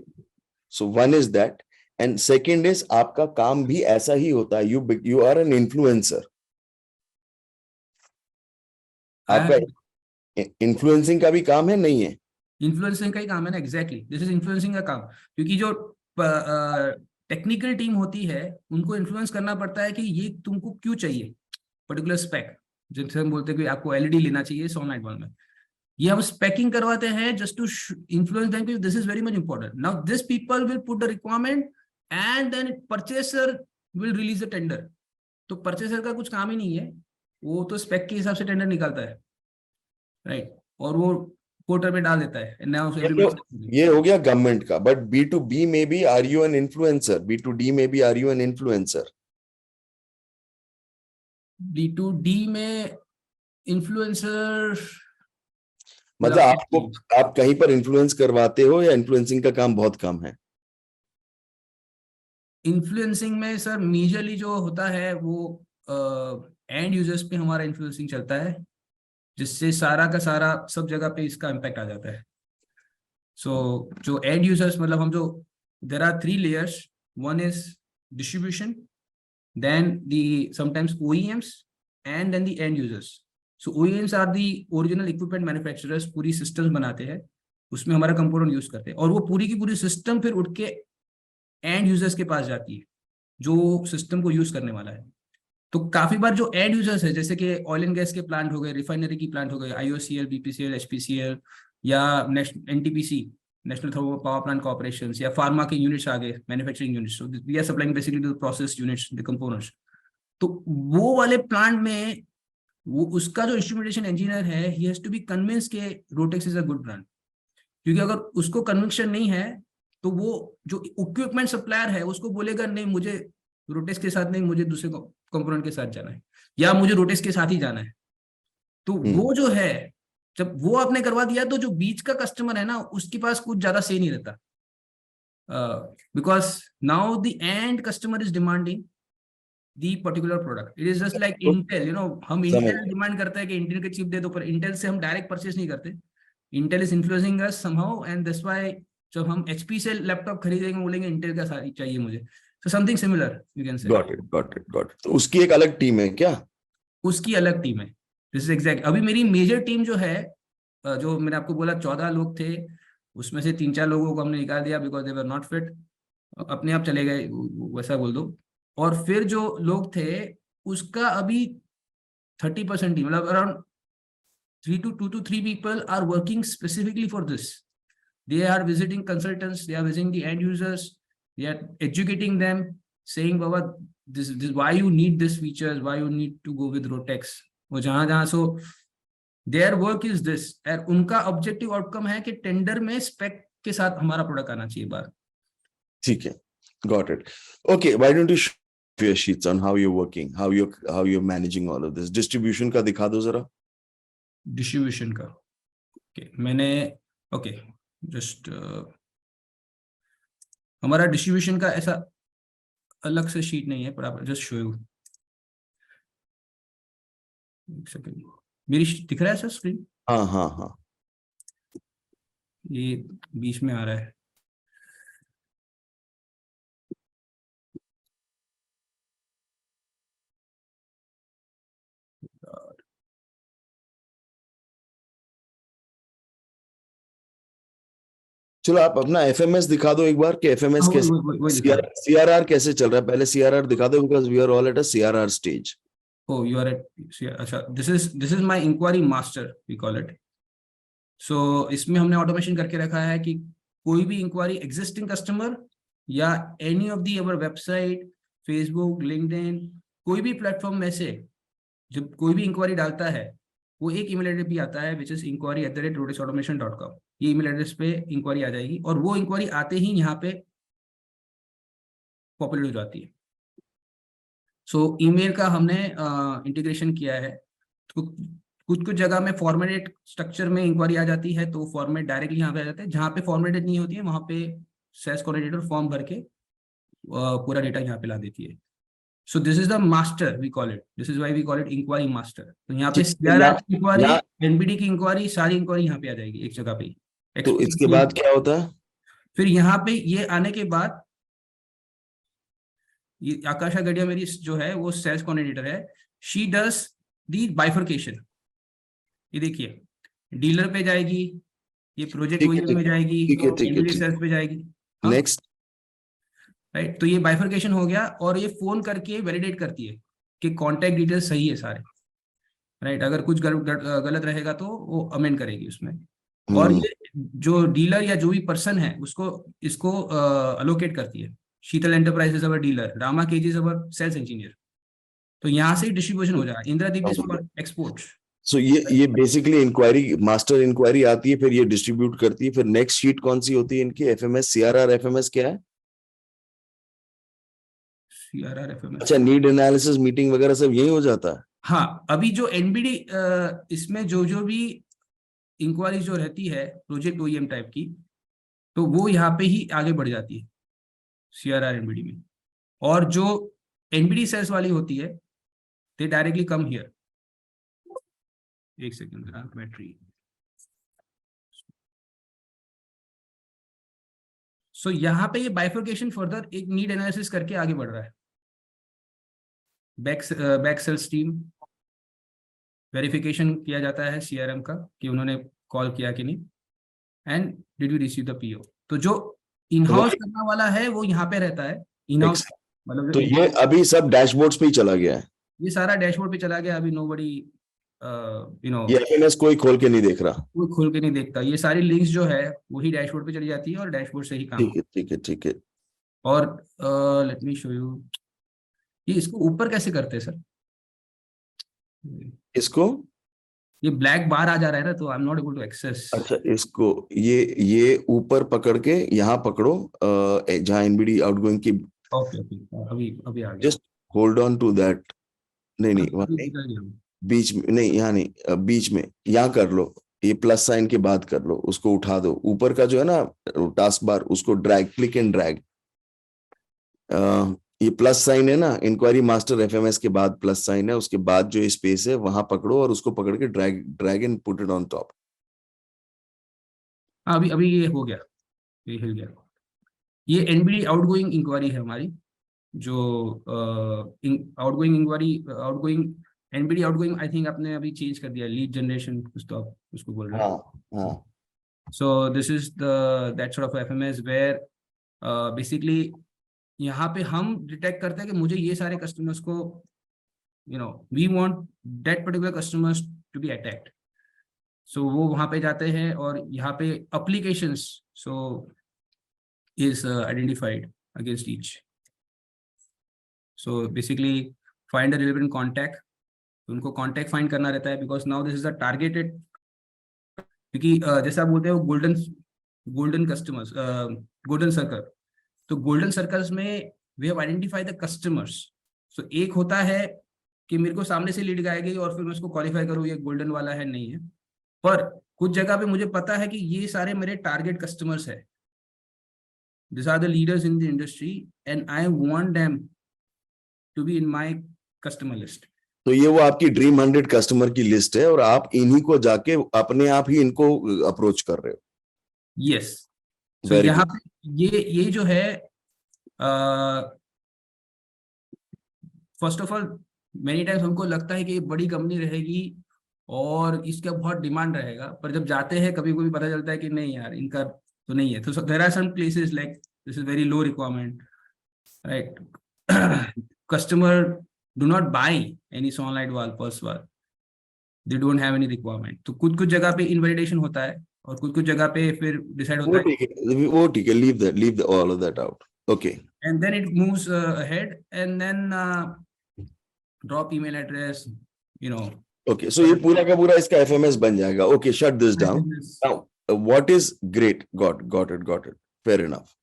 So one is that, and second is आपका काम भी ऐसा ही होता है, you are an influencer. आपका इन्फ्लुएंसिंग का भी काम है, नहीं है? इन्फ्लुएंसिंग का ही काम है ना, एग्जैक्टली, दिस इज इन्फ्लुएंसिंग का काम। क्योंकि जो टेक्निकल टीम होती है उनको इन्फ्लुएंस करना पड़ता है कि ये तुमको क्यों चाहिए पर्टिकुलर स्पेक, जैसे हम बोलते हैं कि आपको एलईडी लेना चाहिए सोनाइट बल्ब में, ये हम स्पेकिंग करवाते हैं जस्ट टू इन्फ्लुएंस देम कि this is very much important. Now this people will put the requirement and then purchaser will release the tender. तो परचेसर का कुछ काम ही नहीं है, वो तो स्पेक के हिसाब से टेंडर निकालता है, राइट, और वो पोर्टल पे डाल देता है। ये हो गया गवर्नमेंट का, बट B2B में भी are you an influencer? B2D में भी are you an influencer? B2D में इन्फ्लुएंसर मतलब आप कहीं पर इन्फ्लुएंस करवाते हो या इन्फ्लुएंसिंग का काम बहुत कम है? इन्फ्लुएंसिंग में सर मेजरली जो होता है वो एंड यूजर्स पे हमारा इन्फ्लुएंसिंग चलता है, जिससे सारा का सारा सब जगह पे इसका इम्पैक्ट आ जाता है। सो जो एंड यूजर्स, मतलब हम जो there are 3 layers, one is distribution, then sometimes OEMs, and then the end users. So OEMs are the original equipment manufacturers, पूरी systems बनाते हैं, उसमें हमारा कंपोनेंट यूज करते हैं, और वो पूरी की पूरी सिस्टम फिर उठ के एंड यूजर्स के पास जाती है जो सिस्टम को यूज करने वाला है। तो काफी बार जो एंड यूजर्स है, जैसे कि ऑयल एंड गैस के प्लांट हो गए, रिफाइनरी की प्लांट हो गए, IOCL, BPCL, HPCL, या NTPC, national thermal power plant corporations, या फार्मा के यूनिट्स आ गए, manufacturing units, so we are supplying basically to the process units, the components. तो वो वाले प्लांट में वो उसका जो इंस्ट्रूमेंटेशन इंजीनियर है, he has to be convince के Rotex is a good brand, क्योंकि अगर उसको कन्विक्शन नहीं है तो वो जो इक्विपमेंट सप्लायर है उसको बोलेगा नहीं, मुझे रोटेक्स के साथ नहीं, मुझे दूसरे कंपोनेंट के साथ जाना है, या मुझे रोटेक्स के साथ ही जाना है। तो वो जो है, जब वो आपने करवा दिया तो जो बीच का कस्टमर है ना, उसके पास कुछ ज्यादा से नहीं रहता, because now the end customer is demanding the particular product. It is just like Intel, you know, हम इंटेल डिमांड करते हैं कि इंटेल के चिप दे दो, पर इंटेल से हम डायरेक्ट परचेस नहीं करते। Intel is influencing us somehow, and that's why जब हम HP से लैपटॉप खरीदेंगे बोलेंगे इंटेल का चाहिए मुझे। So something similar you can से। Got it. तो उसकी एक अलग टीम है क्या? उसकी अलग टीम है, दिस इज एग्जैक्ट। अभी मेरी मेजर टीम जो है, जो मैंने आपको बोला 14 लोग थे, उसमें से 3-4 लोगों को हमने निकाल दिया because they were not fit, अपने आप चले गए, वैसा बोल दो। और फिर जो लोग थे उसका अभी 30% टीम, मतलब around 2 to 3 people are working specifically for this. They are visiting consultants, they are visiting the end users, they are educating them, saying Baba, this why you need this features, why you need to go with Rotex, वो जहां so their work is this, और उनका objective outcome है कि tender में spec के साथ हमारा प्रोडक्ट आना चाहिए बाहर। ठीक है, got it. Okay, why don't you show your sheets on how you're working, how you're managing all of this? Distribution का दिखा दो जरा। डिस्ट्रीब्यूशन का, ओके, मैंने, ओके, जस्ट हमारा डिस्ट्रीब्यूशन का ऐसा अलग से शीट नहीं है, पर आप जस्ट शो यू, एक सेकंड, मेरी दिख रहा है सर स्क्रीन? हाँ हाँ हाँ, ये बीच में आ रहा है। चलो आप अपना एफएमएस दिखा दो एक बार कि एफएमएस हाँ, कैसे, वही दिखा रहा है। सीआरआर कैसे चल रहा है, पहले सीआरआर दिखा दो because we are all at a CRR stage. Oh, you are at, अच्छा, this is my inquiry master, we call it. So इसमें हमने ऑटोमेशन करके रखा है कि कोई भी इंक्वायरी एग्जिस्टिंग कस्टमर या any of the our website, Facebook, LinkedIn, कोई भी प्लेटफॉर्म में से जब कोई भी इंक्वायरी डालता है, वो एक ईमेल एड्रेस भी आता है, विच इज inquiry@rotexautomation.com। ये ईमेल एड्रेस पे इंक्वायरी आ जाएगी और वो इंक्वायरी आते ही यहाँ पे पॉपुलर हो जाती है। सो ईमेल का हमने इंटीग्रेशन किया है, तो कुछ कुछ जगह में फॉर्मेटेड स्ट्रक्चर में इंक्वायरी आ जाती है, तो फॉर्मेट डायरेक्टली यहाँ पे आ जाते हैं। जहाँ पे फॉर्मेटेड नहीं होती है वहाँ पे सेल्स कोऑर्डिनेटर फॉर्म भर के पूरा डेटा यहाँ पे ला देती है। So this is the master, we call it, this is why we call it inquiry master. तो यहाँ पे सीआरआर की इंक्वायरी, एनबीडी की इंक्वायरी, सारी इंक्वायरी यहाँ पे आ जाएगी एक जगह पे। तो इसके बाद क्या होता है? फिर यहाँ पे ये आने के बाद ये आकाशा गडिया मेरी जो है वो सेल्स कोऑर्डिनेटर है, शी डज दी बाइफर्केशन। ये देखिए, डीलर पे जाएगी, ये प्रोजेक्ट ओईएम में जाएगी, एनबीडी सेल्स पे जाएगी, नेक्स्ट, राइट। तो ये बाइफर्केशन हो गया और ये फोन करके वैलिडेट करती है कि कॉन्टैक्ट डिटेल सही है सारे, राइट। अगर कुछ गलत रहेगा तो वो अमेंड करेगी उसमें। और ये जो डीलर या जो भी पर्सन है उसको इसको अलोकेट करती है। Sheetal enterprises our dealer, Rama केजीज अवर सेल्स इंजीनियर। तो यहाँ से डिस्ट्रीब्यूशन हो जाएगा। Indradeep is for export. So ये बेसिकली इंक्वायरी, मास्टर इंक्वायरी आती है, फिर ये डिस्ट्रीब्यूट करती है। फिर नेक्स्ट शीट कौन सी होती है इनकी? एफएमएस, सीआरआर, एफएमएस क्या है? सीआरआर, एफएमएस, अच्छा, नीड एनालिसिस, मीटिंग वगैरह सब यही हो जाता है। हाँ, अभी जो एनबीडी इसमें जो भी इंक्वायरी जो रहती है प्रोजेक्ट ओईएम टाइप की, तो वो यहाँ पे ही आगे बढ़ जाती है सीआरआर एनबीडी में। और जो एनबीडी सेल्स वाली होती है, दे डायरेक्टली कम हियर। एक सेकंड, बैटरी। सो यहाँ पे ये बाइफर्केशन फर्दर एक नीड एनालिसिस करके आगे बढ़ रहा है। बैक सेल्स टीम वेरिफिकेशन किया जाता है सीआरएम का कि उन्होंने कॉल किया कि नहीं, and did you receive the PO. तो जो इन हाउस करने वाला है वो यहाँ पे रहता है, इन हाउस मतलब। तो ये अभी सब डैशबोर्ड्स पे ही चला गया है, ये सारा डैशबोर्ड पे चला गया। अभी नोबडी ये एफएमएस कोई खोल के नहीं देख रहा, कोई खोल के नहीं देखता। ये सारी लिंक्स जो है वही डैशबोर्ड पे चली जाती है और डैशबोर्ड से ही काम। ठीक है ठीक है ठीक है। और लेट मी शो यू, ये इसको ऊपर कैसे करते हैं सर? इसको, ये ब्लैक बार आ जा रहा है ना, तो I am not able to access. अच्छा इसको ये ऊपर पकड़ के यहाँ पकड़ो, जहाँ एनबीडी आउटगोइंग की। ओके अभी आ गया। Just hold on to that. नहीं वहाँ नहीं, बीच में नहीं, यहाँ नहीं, बीच में यहाँ कर लो, ये प्लस साइन के बाद कर लो, उसको उठा दो। ऊपर का जो है ना टास्क बार, उसको ड्रैग, क्लिक एंड ड्रैग। ये प्लस साइन है ना, इंक्वायरी मास्टर एफएमएस के बाद प्लस साइन है, उसके बाद जो स्पेस है वहां पकड़ो और उसको पकड़ के drag and put it on top. अभी ये हो गया, ये हिल गया। ये एनबीडी आउटगोइंग इंक्वायरी है हमारी, जो outgoing inquiry, outgoing NBD outgoing, I think आपने अभी चेंज कर दिया, लीड जनरेशन कुछ तो आप उसको बोल रहे हैं। So this is that sort of FMS where basically यहाँ पे हम डिटेक्ट करते हैं कि मुझे ये सारे कस्टमर्स को, we want that particular customers to be attacked. So वो वहाँ पे जाते हैं और यहाँ पे applications so is identified against each. So basically find a relevant contact, उनको कॉन्टैक्ट फाइंड करना रहता है, because now this is the targeted, क्योंकि जैसा आप बोलते हैं वो गोल्डन कस्टमर्स, गोल्डन सर्कल। तो गोल्डन सर्कल्स में we have identify the customers. So एक होता है कि मेरे को सामने से लीड आएगी और फिर मैं उसको क्वालिफाई करूँ ये गोल्डन वाला है नहीं है, पर कुछ जगह पे मुझे पता है कि ये सारे मेरे टारगेट कस्टमर्स है, These are the leaders in the industry, and I want them to be in my customer list. तो ये वो आपकी ड्रीम 100 कस्टमर की लिस्ट है और आप इन्हीं को जाके अपने आप ही इनको अप्रोच कर रहे हो. Yes. So Very यहाँ good. पे ये जो है, first of all many times हमको लगता है कि ये बड़ी कंपनी रहेगी और इसका बहुत डिमांड रहेगा, पर जब जाते हैं कभी कभी पता चलता है कि नहीं यार, इनका तो नहीं है. तो there are some places like this is very low requirement, right. Customer do not buy any solenoid valve, pulse valve, they don't have any requirement. तो कुछ कुछ जगह पे इनवैलिडेशन होता है और कुछ कुछ जगह पे फिर डिसाइड होता है, वो ठीक है, leave all of that out. Okay. and then it moves ahead, and then drop email address, you know. Okay, so ये पूरा का पूरा इसका FMS बन जाएगा. Okay, shut this down. Now, what is great? Got it. Fair enough.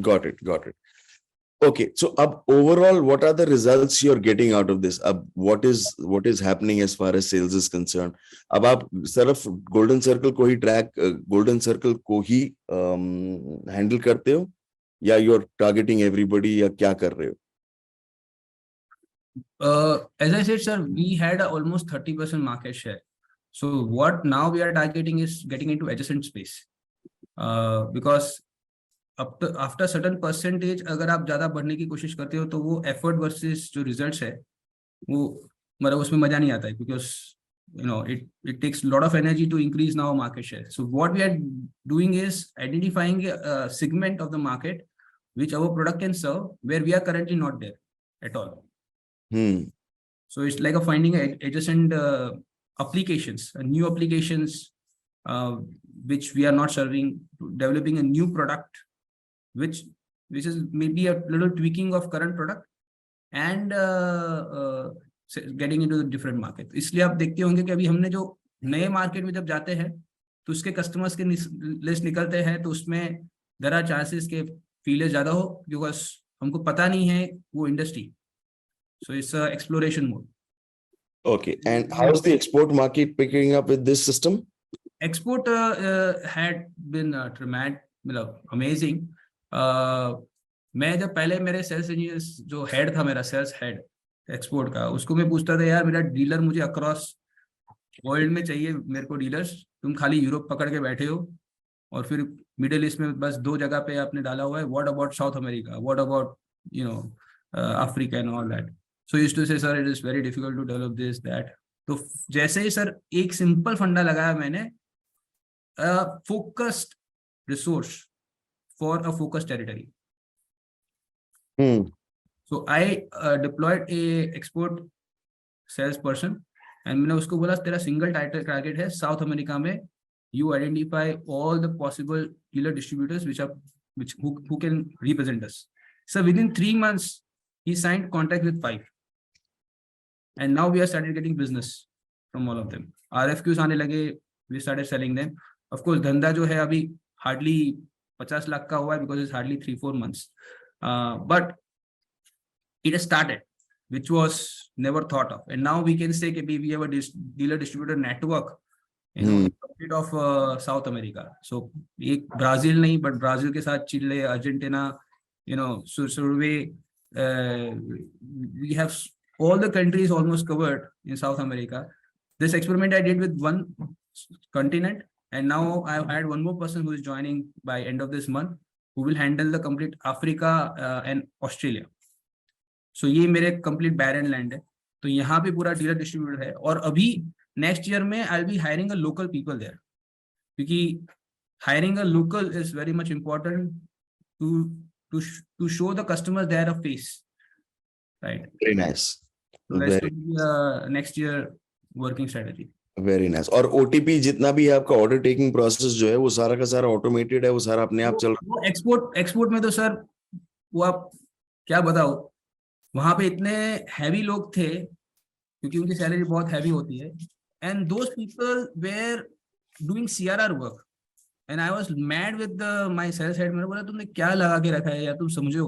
Got it. Okay, so overall, what are the results you're getting out of this? What is happening as far as sales is concerned? अब आप सिर्फ golden circle को ही golden circle को ही handle करते हो या you're targeting everybody या क्या कर रहे हो? As I said, sir, we had almost 30% market share. So what now we are targeting is getting into adjacent space. Because after certain percentage, अगर आप ज्यादा बढ़ने की कोशिश करते हो तो वो effort versus जो results है वो मतलब उसमें मजा नहीं आता है, because you know it takes a lot of energy to increase now market share. So what we are doing is identifying a segment of the market which our product can serve, where we are currently not there at all. So it's like finding adjacent applications, new applications which we are not serving, developing a new product which is maybe a little tweaking of current product and getting into the different market. इसलिए आप देखते होंगे कि अभी हमने जो नए market में जब जाते हैं तो उसके कस्टमर्स के लिस्ट निकलते हैं, तो उसमें there are chances के फील्ड ज्यादा हो, बिकॉज हमको पता नहीं है वो industry. So it's a exploration mode. Okay, and how's the export market picking up with this system? Export had been tremendous, मतलब amazing. मैं जब पहले मेरे सेल्स इंजीनियर्स जो हेड था, मेरा सेल्स हेड एक्सपोर्ट का, उसको मैं पूछता था यार मेरा डीलर मुझे अक्रॉस वर्ल्ड में चाहिए, मेरे को डीलर्स, तुम खाली यूरोप पकड़ के बैठे हो और फिर मिडिल ईस्ट में बस 2 जगह पे आपने डाला हुआ है. What about South America, what about Africa and all that. So used to say sir it is very difficult to develop this that. तो जैसे ही सर एक सिंपल फंडा लगाया मैंने, focused resource for a focused territory. So I deployed a export salesperson and मैंने उसको बोला तेरा सिंगल टारगेट है साउथ अमेरिका में, you identify all the possible dealer distributors who can represent us. So within 3 months he signed contract with 5 and now we are started getting business from all of them. RFQs आने लगे, we started selling them. Of course धंधा जो है अभी hardly 50 lakh का हुआ है because it's hardly 3-4 months. But it has started, which was never thought of, and now we can say that we have a dealer distributor network, you know, bit of South America. So एक Brazil नहीं, but Brazil के साथ चिले, Argentina, you know, so we have all the countries almost covered in South America. This experiment I did with one continent, and now I've had one more person who is joining by end of this month, who will handle the complete Africa and Australia. So ये मेरे complete barren land है, तो यहाँ पे पूरा dealer distributor है. और अभी नेक्स्ट ईयर में I will be hiring a local people there, क्योंकि hiring a local is very much important to show the customers there a face, right. Very nice. So that's going to be next year working strategy. Very nice. और OTP जितना भी है आपका order taking process जो है वो सारा का सारा ऑटोमेटेड है, वो सारा अपने आप चल रहा है. एक्सपोर्ट में तो सर वो आप क्या बताओ, वहां पे इतने हैवी लोग थे क्योंकि उनकी सैलरी बहुत हैवी होती है, and those people were doing CRR work and I was mad with my sales head. मैंने बोला तुमने क्या लगा के रखा है यार, तुम समझो,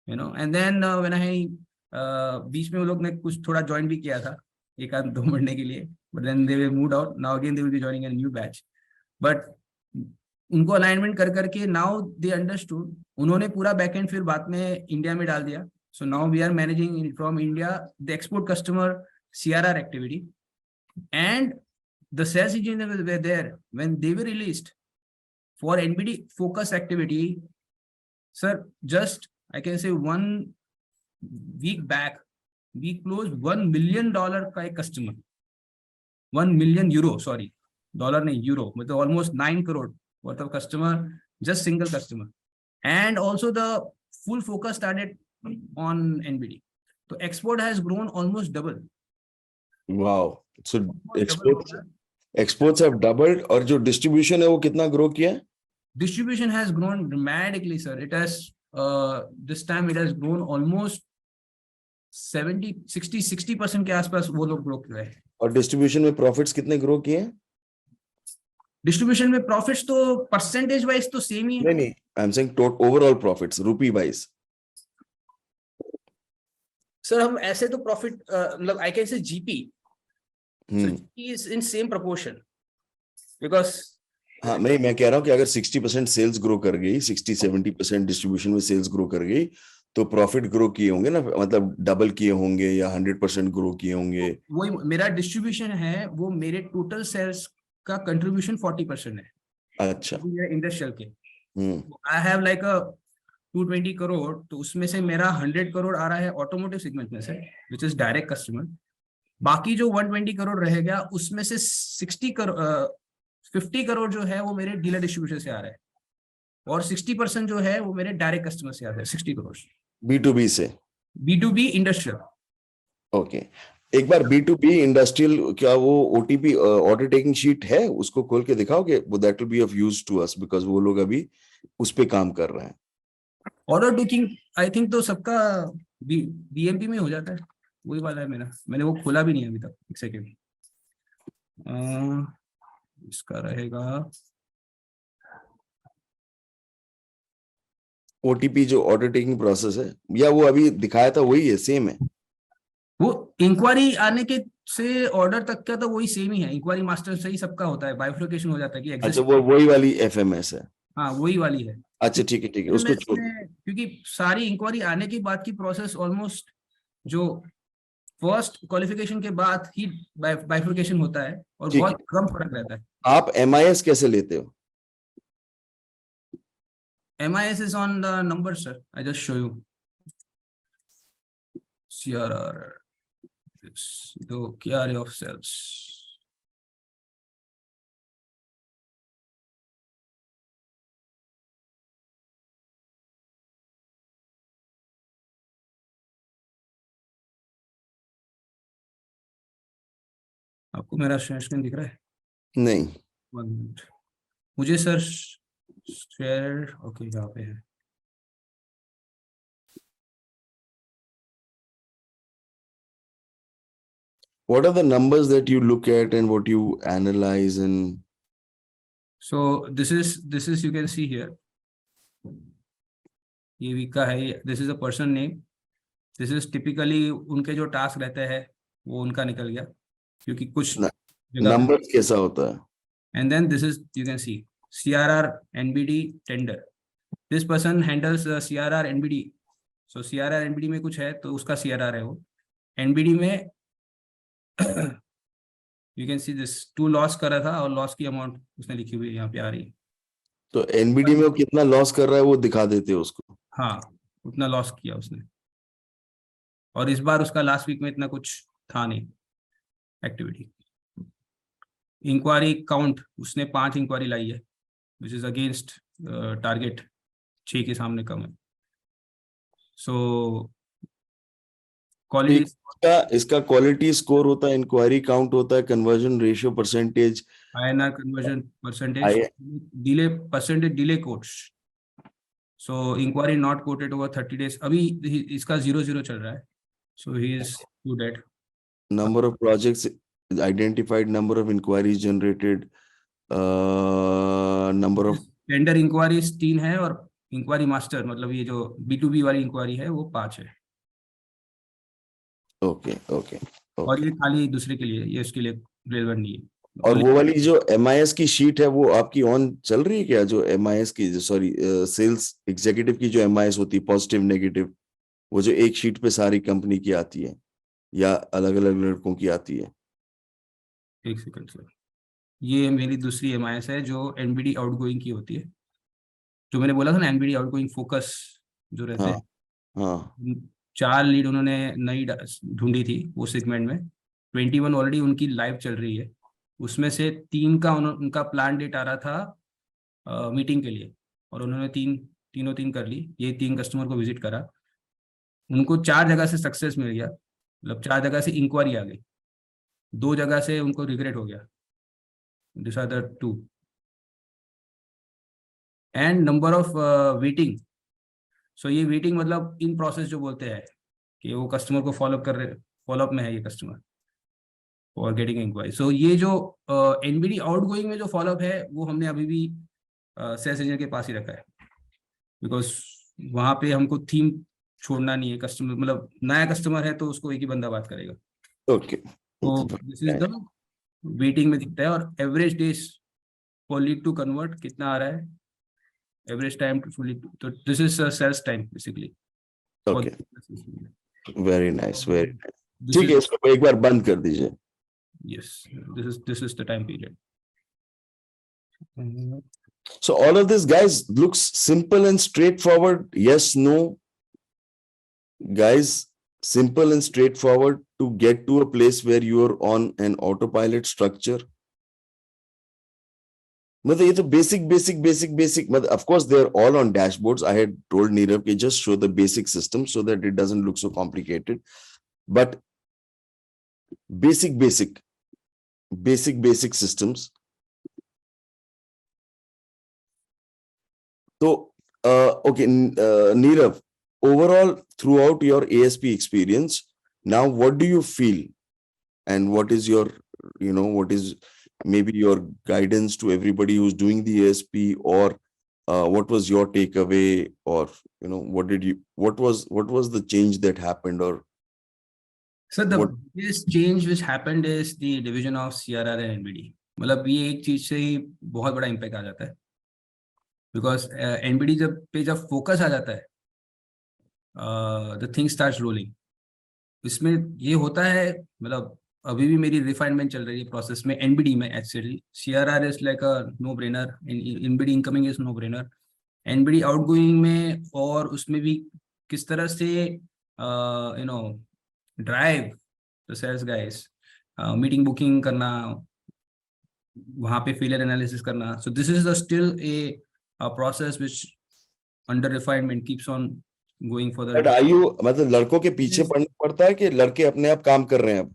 you know. And then when I बीच में वो लोग ने कुछ थोड़ा ज्वाइन भी किया था 1-2 महीने के लिए, but then they moved out. Now again they will be joining a new batch. But उनको अलाइनमेंट कर करके नाउ दे अंडरस्टूड, उन्होंने पूरा बैकएंड फिर बाद में इंडिया में डाल दिया. So now we are managing from India the export customer CRR activity, and the sales engineers were there when they were released for NBD focus activity. Sir, just I can say 1 week back, we closed $1 million का एक customer, 1 million euro, sorry, dollar नहीं euro, मतलब almost 9 crore worth of customer, just single customer, and also the full focus started on NBD. So export has grown almost double. Wow. So Almost double. exports have doubled, और जो distribution है वो कितना grow किया है? Distribution has grown dramatically, sir. It has this time it has grown almost 60% के आसपास वो लोग ग्रो किए हैं. और distribution में profits कितने grow किए हैं? डिस्ट्रीब्यूशन में प्रॉफिट्स तो परसेंटेज वाइज तो सेम ही है. नहीं, I'm saying total overall profits, rupee wise. Sir हम ऐसे तो प्रॉफिट मतलब आई कैन से GP hmm. Is in same proportion, because हाँ, मैं कह रहा हूँ कि अगर 60% सेल्स ग्रो कर गई, 60-70% डिस्ट्रीब्यूशन में सेल्स ग्रो कर गई, तो प्रॉफिट ग्रो किए होंगे ना, मतलब डबल किए होंगे या 100% ग्रो किए होंगे. वही मेरा डिस्ट्रीब्यूशन है, वो मेरे टोटल सेल्स का कंट्रीब्यूशन 40% है. अच्छा. इंडस्ट्रियल के hmm. I have like a 220 crore, तो उसमें से मेरा 100 करोड़ आ रहा है ऑटोमोटिव सेगमेंट में से, विच इज डायरेक्ट कस्टमर. बाकी जो 120 करोड़ रहेगा उसमें से 50 करोड़ जो है वो मेरे डीलर डिस्ट्रीब्यूशन से आ रहा है, और 60% जो है वो मेरे डायरेक्ट कस्टमर से आ रहा है. 60 करोड़ B2B से. B2B industrial. ओके. एक बार B2B इंडस्ट्रियल, क्या वो OTP ऑर्डर टेकिंग शीट है, उसको खोल के दिखाओगे? वो that will be of use to us, because वो लोग अभी उस पे काम कर रहे हैं. ऑर्डर टेकिंग आई थिंक तो सबका BMP में हो जाता है, वही वाला है मेरा. मैंने वो खोला भी नहीं अभी तक. एक सेकेंड, इसका रहेगा OTP जो ऑर्डर टेकिंग प्रोसेस है, या वो अभी दिखाया था वही है, सेम है? वो इंक्वायरी आने के से ऑर्डर तक का तो वही सेम ही है. इंक्वायरी मास्टर से ही सबका होता है, बाइफर्केशन हो जाता है कि अच्छा, वो वही वाली FMS है. हाँ वही वाली है. अच्छा, ठीक है, उसको FMS छोड़. में क्योंकि सारी इंक्वायरी आने के बाद की प्रोसेस ऑलमोस्ट जो फर्स्ट क्वालिफिकेशन के बाद ही बाइफर्केशन होता है, और ठीक बहुत कम फर्क रहता है. आप MIS कैसे लेते हो? MIS is on the number, sir. I just show you. CRR. The KRA of sales. आपको मेरा शेयर स्क्रीन दिख रहा है? नहीं. 1 मिनट. मुझे सर शेयर, ओके यहाँ पे है. What are the numbers that you look at and what you analyze? And So this is you can see here. ये वीक का है. This is a person name. This is typically उनके जो task रहते हैं वो उनका निकल गया, क्योंकि कुछ नंबर्स कैसा होता है? And then this is you can see CRR NBD tender. This person handles CRR NBD. So CRR NBD में कुछ है तो उसका CRR है वो. NBD में you can see this 2 loss कर रहा था, और लॉस की अमाउंट उसने लिखी हुई यहाँ पे आ रही है. तो NBD में वो कितना लॉस कर रहा है वो दिखा देते हो उसको? हाँ, उतना लॉस किया उसने, और इस बार उसका लास्ट वीक में इतना कुछ था नहीं एक्टिविटी. इंक्वायरी काउंट उसने 5 इंक्वायरी लाई है, विच इज अगेंस्ट टारगेट 6 के सामने कम है. सो क्वालिटी, इसका क्वालिटी स्कोर होता है, इंक्वायरी काउंट होता है, conversion ratio percentage, INR conversion percentage, delay percentage, delay quotes. So inquiry not quoted over 30 days. अभी इसका 0-0 चल रहा है. So he is too dead. number of projects identified, number of inquiries generated, number of tender inquiries 3 है, और inquiry master मतलब ये जो B2B वाली इंक्वायरी है वो 5 है. ओके. और ये खाली दूसरे के लिए, ये उसके लिए रिलेवेंट नहीं है. और वो वाली जो MIS की शीट है वो आपकी ऑन चल रही है क्या? जो MIS की, सॉरी, सेल्स एग्जीक्यूटिव की जो MIS होती है, पॉजिटिव नेगेटिव, वो जो एक शीट पे सारी कंपनी की आती है या अलग अलग लड़कों की आती है? एक सेकंड सर, ये मेरी दूसरी MIS है जो NBD आउटगोइंग की होती है। जो मैंने बोला था ना, NBD आउटगोइंग फोकस जो रहते हाँ हैं, हाँ 4 लीड उन्होंने नई ढूंढी थी वो सेगमेंट में। 21 ऑलरेडी उनकी लाइव चल रही है। उसमें से 3 का उनका प्लान डेट आ रहा था मीटिंग के लिए, और उन्होंने तीनों 3 कर ली। ये 3 कस्टमर को विजिट करा, उनको 4 जगह से सक्सेस मिल गया, मतलब 4 जगह से इंक्वायरी आ गई, 2 जगह से उनको रिग्रेट हो गया। This are the 2 and number of waiting. So ये वेटिंग मतलब इन प्रोसेस जो बोलते हैं कि वो कस्टमर को फॉलोअप में है ये कस्टमर फॉर गेटिंग इंक्वायरी। सो ये जो NBD आउटगोइंग में जो फॉलोअप है वो हमने अभी भी सेल्स इंजीनियर के पास ही रखा है, बिकॉज वहां पे हमको थीम छोड़ना नहीं है। कस्टमर मतलब नया कस्टमर है तो उसको एक ही बंदा बात करेगा। ओके। तो दिस इज द वेटिंग में दिखता है। और average days for lead to convert कितना आ रहा है, एवरेज टाइम टू लीड, तो this is sales time basically. Okay, very nice, very nice. This ठीक है, इज, इसको एक बार बंद कर दीजिए। yes, this is the time period. So all of this, guys, looks simple and straightforward. Yes, no, guys, simple and straightforward to get to a place where you are on an autopilot structure. मतलब ये तो basic, मतलब of course they are all on dashboards. I had told Nirav कि just show the basic system so that it doesn't look so complicated. But basic systems. So, okay, Nirav, overall throughout your ASP experience, now what do you feel, and what is your, what is maybe your guidance to everybody who's doing the ASP, or what was your takeaway, or what was the change that happened, or So the what? biggest change which happened is the division of CRR and NBD. मतलब ये एक चीज से ही बहुत बड़ा impact आ जाता है, because NBD जब फोकस आ जाता है, द थिंग स्टार्ट्स रोलिंग। इसमें ये होता है, मतलब अभी भी मेरी रिफाइनमेंट चल रही है प्रोसेस में NBD में। Actually CRR is like a no brainer, NBD incoming is no brainer. NBD outgoing में और उसमें भी किस तरह से drive the sales guys, meeting booking करना, वहां पे फेलियर एनालिसिस करना। So this is still a process which under refinement keeps on going for But the. are you, मतलब लड़कों के पीछे पड़ना पड़ता है कि लड़के अपने आप काम कर रहे हैं अब?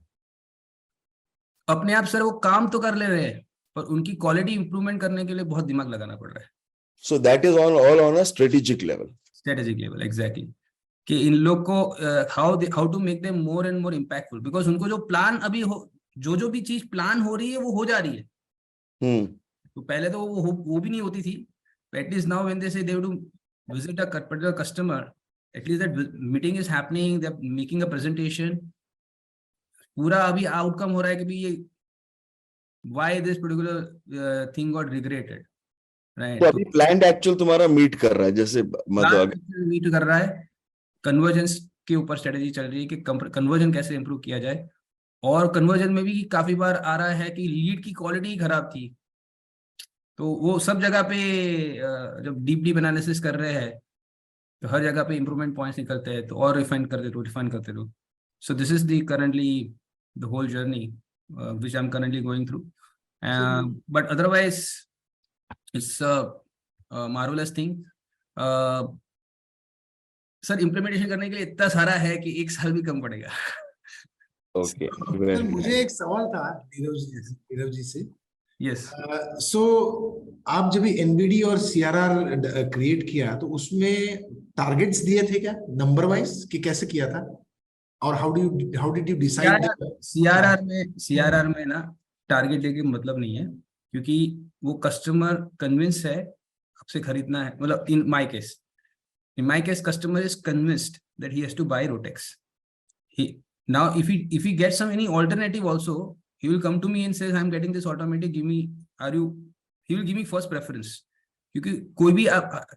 अपने आप सर वो काम तो कर ले रहे हैं, पर उनकी क्वालिटी इंप्रूवमेंट करने के लिए बहुत दिमाग लगाना पड़ रहा है। So that is all on a strategic level. Strategic level, exactly, कि इन लोग को how to make them more and more impactful, because उनको जो प्लान अभी हो, जो भी चीज प्लान हो रही है वो हो जा रही है। तो पहले तो वो भी नहीं होती थी। At least now when they say they do visit a particular customer, at least that meeting is happening, they are making a presentation, पूरा अभी आउटकम हो रहा है कि भी ये why this particular thing got regretted, right. तो अभी प्लान्ड एक्चुअल तुम्हारा मीट कर रहा है, जैसे मतलब मीट कर रहा है, कन्वर्जेंस के ऊपर स्ट्रेटेजी चल रही है कि कन्वर्जन कैसे इंप्रूव किया जाए। और कन्वर्जन में भी काफी बार आ रहा है कि लीड की क्वालिटी खराब थी, तो वो सब जगह पे जब डीप एनालिसिस कर रहे हैं तो हर जगह पे इंप्रूवमेंट पॉइंट्स निकलते हैं, तो और रिफाइन करते रहो। So this is the currently the whole journey which I'm currently going through, but otherwise it's a marvelous thing. Sir implementation करने के लिए इतना सारा है कि 1 साल भी कम पड़ेगा। ओके, सर मुझे एक सवाल था नीरव जी से। यस, सो आप जब NBD और CRR क्रिएट किया तो उसमें टारगेट्स दिए थे क्या, नंबर वाइज, कि कैसे किया था, और how did you decide? CRR में ना टारगेट लेके मतलब नहीं है, क्योंकि वो कस्टमर कन्विंस है आपसे खरीदना है। मतलब in my case customer is convinced that he has to buy Rotex. Now if he gets any alternative also, he will come to me and says, I'm getting this automatic, give me, he will give me first preference. क्योंकि कोई भी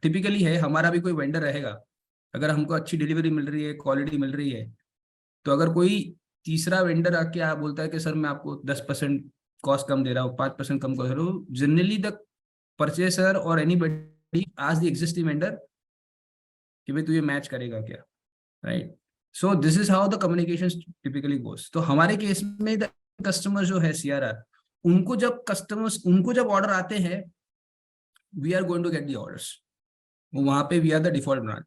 typically है, हमारा भी कोई vendor रहेगा, अगर हमको अच्छी डिलीवरी मिल रही है, क्वालिटी मिल रही है, तो अगर कोई तीसरा वेंडर आके आप बोलता है कि सर मैं आपको 10% कॉस्ट कम दे रहा हूँ, 5% कम कर रहा हूँ, जनरली द परचेसर और anybody ask the existing vendor कि भाई तू ये मैच करेगा क्या, right? So this is how the communication typically goes. तो हमारे केस में द कस्टमर जो है CRR, उनको जब ऑर्डर आते हैं, we are going to get the orders, वहां पे we are the default brand.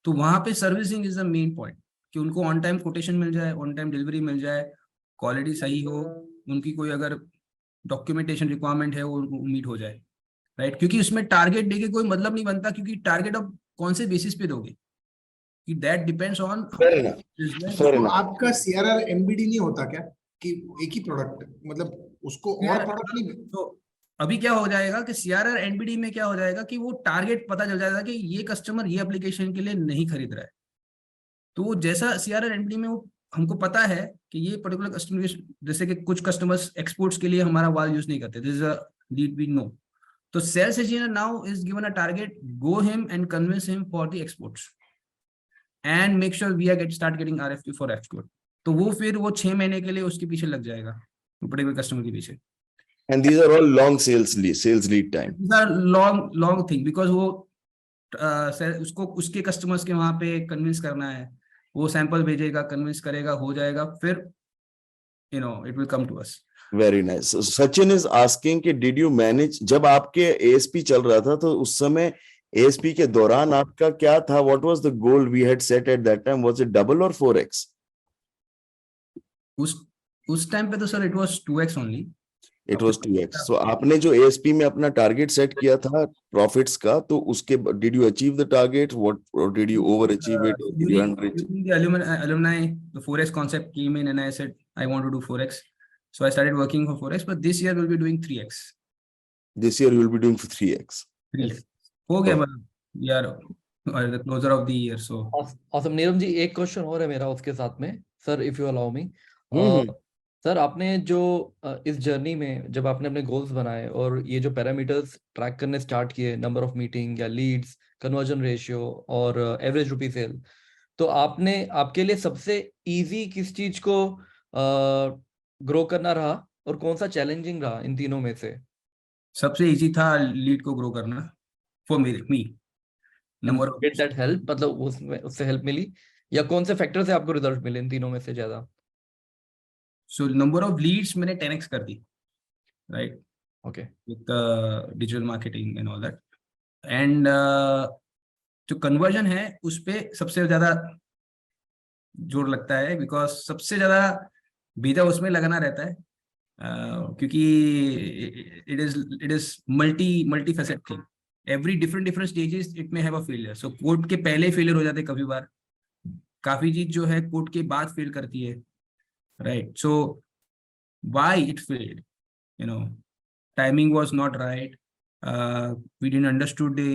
तो वहां पे servicing is the main point, कि उनको ऑन टाइम कोटेशन मिल जाए, ऑन टाइम डिलीवरी मिल जाए, क्वालिटी सही हो, उनकी कोई अगर डॉक्यूमेंटेशन रिक्वायरमेंट है वो मीट हो जाए, राइट? क्योंकि उसमें टारगेट देके कोई मतलब नहीं बनता, क्योंकि टारगेट अब कौन से बेसिस पे दोगे, कि that depends on. Fair enough. Fair तो enough. आपका CRR NBD नहीं होता क्या, कि एक ही प्रोडक्ट, मतलब उसको और प्रोडक्ट नहीं? तो अभी क्या हो जाएगा कि CRR NBD में क्या हो जाएगा कि वो टारगेट पता चल जाएगा कि ये कस्टमर ये एप्लीकेशन के लिए नहीं खरीद रहा है, तो वो जैसा CRR NBD में वो हमको पता है कि ये पर्टिकुलर कस्टमर, जैसे कि कुछ कस्टमर्स एक्सपोर्ट्स के लिए हमारा वाल यूज नहीं करते, this is a lead we know. तो sales engineer now is given a target, go him and convince him for the exports and make sure we are start getting RFQ for export. तो वो फिर वो 6 महीने के लिए उसके पीछे लग जाएगा, पर्टिकुलर कस्टमर के पीछे. And these are all long sales lead time. These are long thing, because वो उसको उसके कस्टमर्स के वहां पे कन्विंस करना है, वो सैंपल भेजेगा, कन्विंस करेगा, हो जाएगा, फिर it will come to us. Very nice. So Sachin is asking कि did you manage, जब आपके ASP चल रहा था तो उस समय ASP के दौरान आपका क्या था? What was the goal we had set at that time? Was it double or 4x? उस टाइम पे तो sir it was 2x only. It was 2x. So आपने जो ASP में अपना टारगेट सेट किया था प्रॉफिट्स का, तो उसके did you achieve the target? What, or did you overachieve it? Or did you underachieve? During the alumni, the 4x concept came in, and I said I want to do 4x. So I started working for 4x, but this year we'll be doing 3x. This year you will be doing for 3x. 3x. हो गया, मतलब we are the closer of the year. So awesome. नीरम जी, एक question और है मेरा उसके साथ में, sir if you allow me. Sir आपने जो इस जर्नी में जब आपने अपने गोल्स बनाए और ये जो पैरामीटर्स ट्रैक करने स्टार्ट किए, नंबर ऑफ मीटिंग या लीड्स, कन्वर्जन रेशियो और एवरेज रुपी सेल, तो आपने आपके लिए सबसे इजी किस चीज को ग्रो करना रहा और कौन सा चैलेंजिंग रहा इन तीनों में से? सबसे इजी था लीड को ग्रो करना for me. Number of get that help, मतलब उससे हेल्प मिली, या कौन से फैक्टर से आपको रिजल्ट मिले इन तीनों में से ज्यादा? So number of leads मैंने 10x कर दी, right? Okay. With digital marketing and all that. And जो conversion है उस पे सबसे ज्यादा जोर लगता है, because सबसे ज्यादा बीजा उसमें लगाना रहता है, क्योंकि it is multi-facet thing. Every different stages it may have a failure. So code के पहले फेलियर हो जाते हैं कभी बार, काफी चीज जो है कोड के बाद फेल करती है, right? So why it failed, timing was not right, we didn't understood the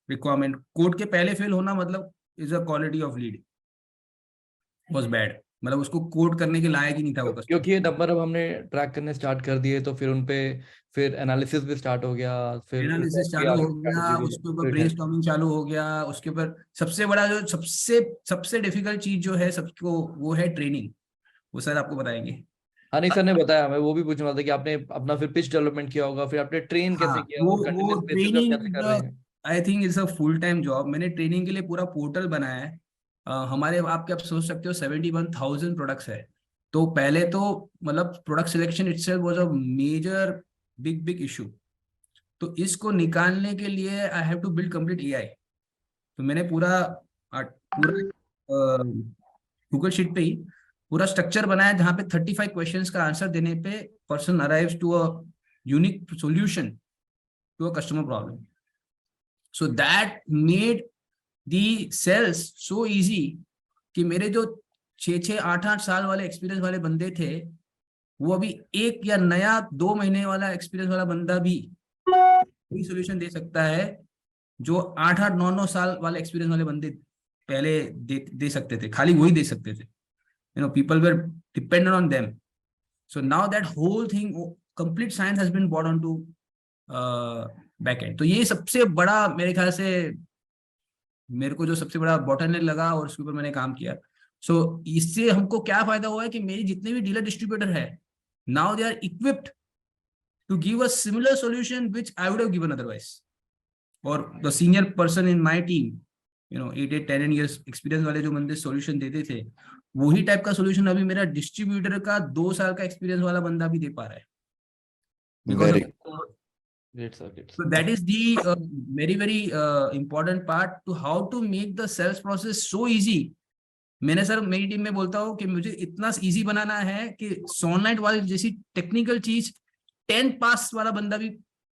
requirement. Code के पहले फेल होना मतलब is a quality of lead was bad, मतलब उसको कोड करने के लायक ही नहीं था वो customer. क्योंकि ये नंबर अब हमने ट्रैक करने स्टार्ट कर दिए, तो फिर उनपे फिर एनालिसिस भी स्टार्ट हो गया, फिर एनालिसिस चालू हो गया, उसके ऊपर ब्रेनस्टॉर्मिंग चालू हो गया, उसके ऊपर सबसे बड़ा जो सबसे डिफिकल्ट चीज जो है सबको, वो है ट्रेनिंग. वो सर आपको बताएंगे. हाँ नहीं, सर ने बताया, मैं वो भी पूछने वाला था कि आपने अपना फिर पिच डेवलपमेट किया होगा, फिर आपने ट्रेन कैसे किया, वो training I think it's a full time job. मैंने ट्रेनिंग के लिए पूरा पोर्टल बनाया है. हमारे आप सोच सकते हो 71,000 प्रोडक्ट्स है. तो पहले तो मतलब product selection itself was a major big issue. तो इसको निकालने के लिए I have to build complete AI. तो मैंने पूरा गूगल शीट पे ही पूरा स्ट्रक्चर बनाया, जहां पे 35 क्वेश्चंस का आंसर देने पे person arrives to a unique solution to a customer problem. So that made the sales so easy कि मेरे जो 6-8 साल वाले एक्सपीरियंस वाले बंदे थे, वो अभी एक या नया 2 महीने वाला एक्सपीरियंस वाला बंदा भी वही सॉल्यूशन दे सकता है जो 8-9 साल वाले एक्सपीरियंस वाले बंदे पहले दे सकते थे. खाली वही दे सकते थे. People were dependent on them. So now that whole thing, complete science has been brought onto back end. तो ये सबसे बड़ा मेरे ख्याल से मेरे को जो सबसे बड़ा बॉटलनेक लगा और उसके ऊपर मैंने काम किया. सो इससे हमको क्या फायदा हुआ है कि मेरी जितने भी डीलर डिस्ट्रीब्यूटर है, now they are equipped to give a similar solution which I would have given otherwise. Or the senior person in my team, 8 years experience वाले जो बंदे solution देते थे, वही टाइप का solution अभी मेरा डिस्ट्रीब्यूटर का 2 साल का एक्सपीरियंस वाला बंदा भी दे पा रहा है. Very Great, sir. Great, So sir. that is the very important part to how to make the sales process so easy. मैंने सर मेरी टीम में बोलता हूँ कि मुझे इतना इजी बनाना है कि सोनलाइट वाली जैसी टेक्निकल चीज 10 पास वाला बंदा भी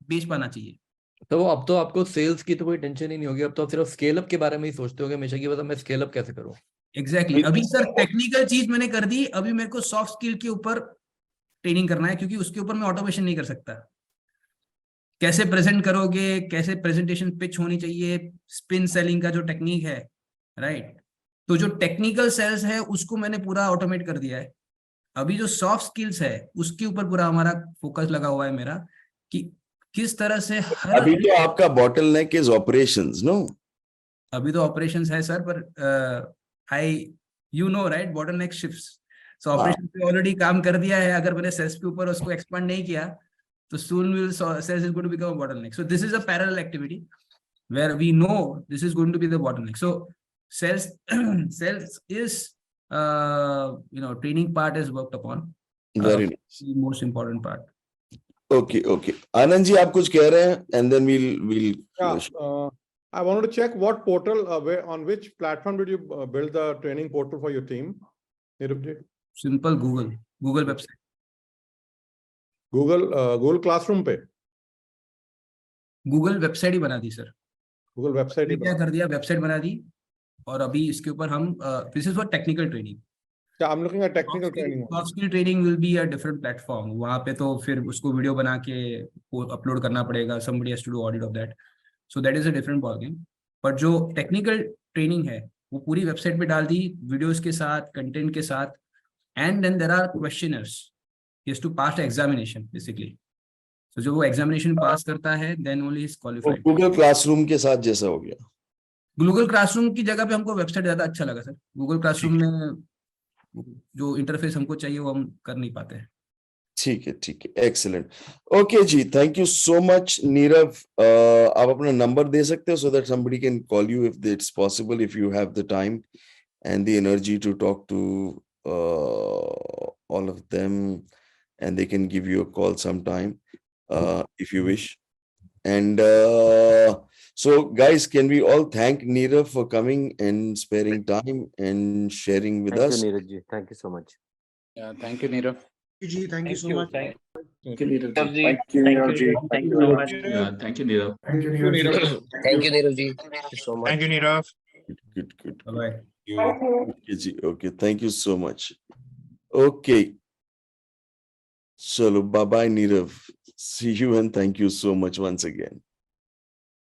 बेच पाना चाहिए. तो अब तो आपको सेल्स की तो कोई टेंशन ही नहीं होगी, अब तो आप सिर्फ स्केल अप के बारे में ही सोचते होगे हमेशा कि मतलब मैं स्केल अप कैसे करूं. एग्जैक्टली अभी सर टेक्निकल चीज मैंने कर दी, अभी मेरे को सॉफ्ट स्किल के ऊपर ट्रेनिंग करना है, क्योंकि उसके ऊपर मैं ऑटोमेशन नहीं कर सकता. कैसे प्रेजेंट करोगे, कैसे प्रेजेंटेशन पिच होनी चाहिए, स्पिन सेलिंग का जो टेक्निक है, राइट. तो जो टेक्निकल सेल्स है उसको मैंने पूरा ऑटोमेट कर दिया है. अभी जो सॉफ्ट स्किल्स है उसके ऊपर पूरा हमारा फोकस लगा हुआ है मेरा, कि किस तरह से हर. अभी तो आपका bottleneck is operations, no? अभी तो ऑपरेशंस है सर, पर राइट, बॉटलनेक शिफ्ट्स. सो ऑपरेशन पे ऑलरेडी काम कर दिया है. अगर मैंने सेल्स के ऊपर उसको एक्सपांड नहीं किया तो soon will sales is going to become a bottleneck. So this is a parallel activity where we know this is going to be the bottleneck. So sales is training part is worked upon. Very nice. The most important part. Okay. Anand ji, आप कुछ कह रहे हैं, and then we'll. Yeah, I wanted to check what portal, on which platform did you build the training portal for your team? Nirav ji? Simple Google website. Google Classroom पे? Google website ही बना दी sir. Google website ही क्या कर दिया, website बना दी, और अभी इसके ऊपर हम this is for technical training. Yeah, I'm looking at technical training. Soft skill training will be a different platform. वहां पे तो फिर उसको वीडियो बना के अपलोड करना पड़ेगा. somebody has to do audit of that. So that is a different ball game. पर जो टेक्निकल ट्रेनिंग है वो पूरी वेबसाइट पे डाल दी, वीडियोस के साथ, कंटेंट के साथ. And then there are questioners. He has to pass the examination basically. So जो वो एग्जामिनेशन पास करता है then only is qualified. Google Classroom के साथ जैसा हो गया. गूगल क्लासरूम की जगह पे हमको वेबसाइट ज्यादा अच्छा लगा सर. गूगल क्लासरूम में जो इंटरफेस हमको चाहिए वो हम कर नहीं पाते हैं. ठीक है, एक्सीलेंट. ओके जी, thank you so much Neerav. आप अपना नंबर दे सकते हो so that somebody can call you if it's possible, if you have the time and the energy to talk to all of them, and they can give you a call sometime if you wish. And so guys, can we all thank Neerav for coming and sparing time and sharing with us? Thank you, Neeraj ji. Thank you so much. Yeah, thank you, Neerav. जी, thank you so much. Thank you, Neerav ji. Thank you, Neerav ji. Thank you so much. Yeah, thank you, Neerav. Thank you, Neerav. Thank you, Neeraj ji. Thank you so much. Thank you, Neerav. Good. Bye. Okay, ji. Okay, thank you so much. Okay. Chalo, bye-bye, Neerav. See you and thank you so much once again.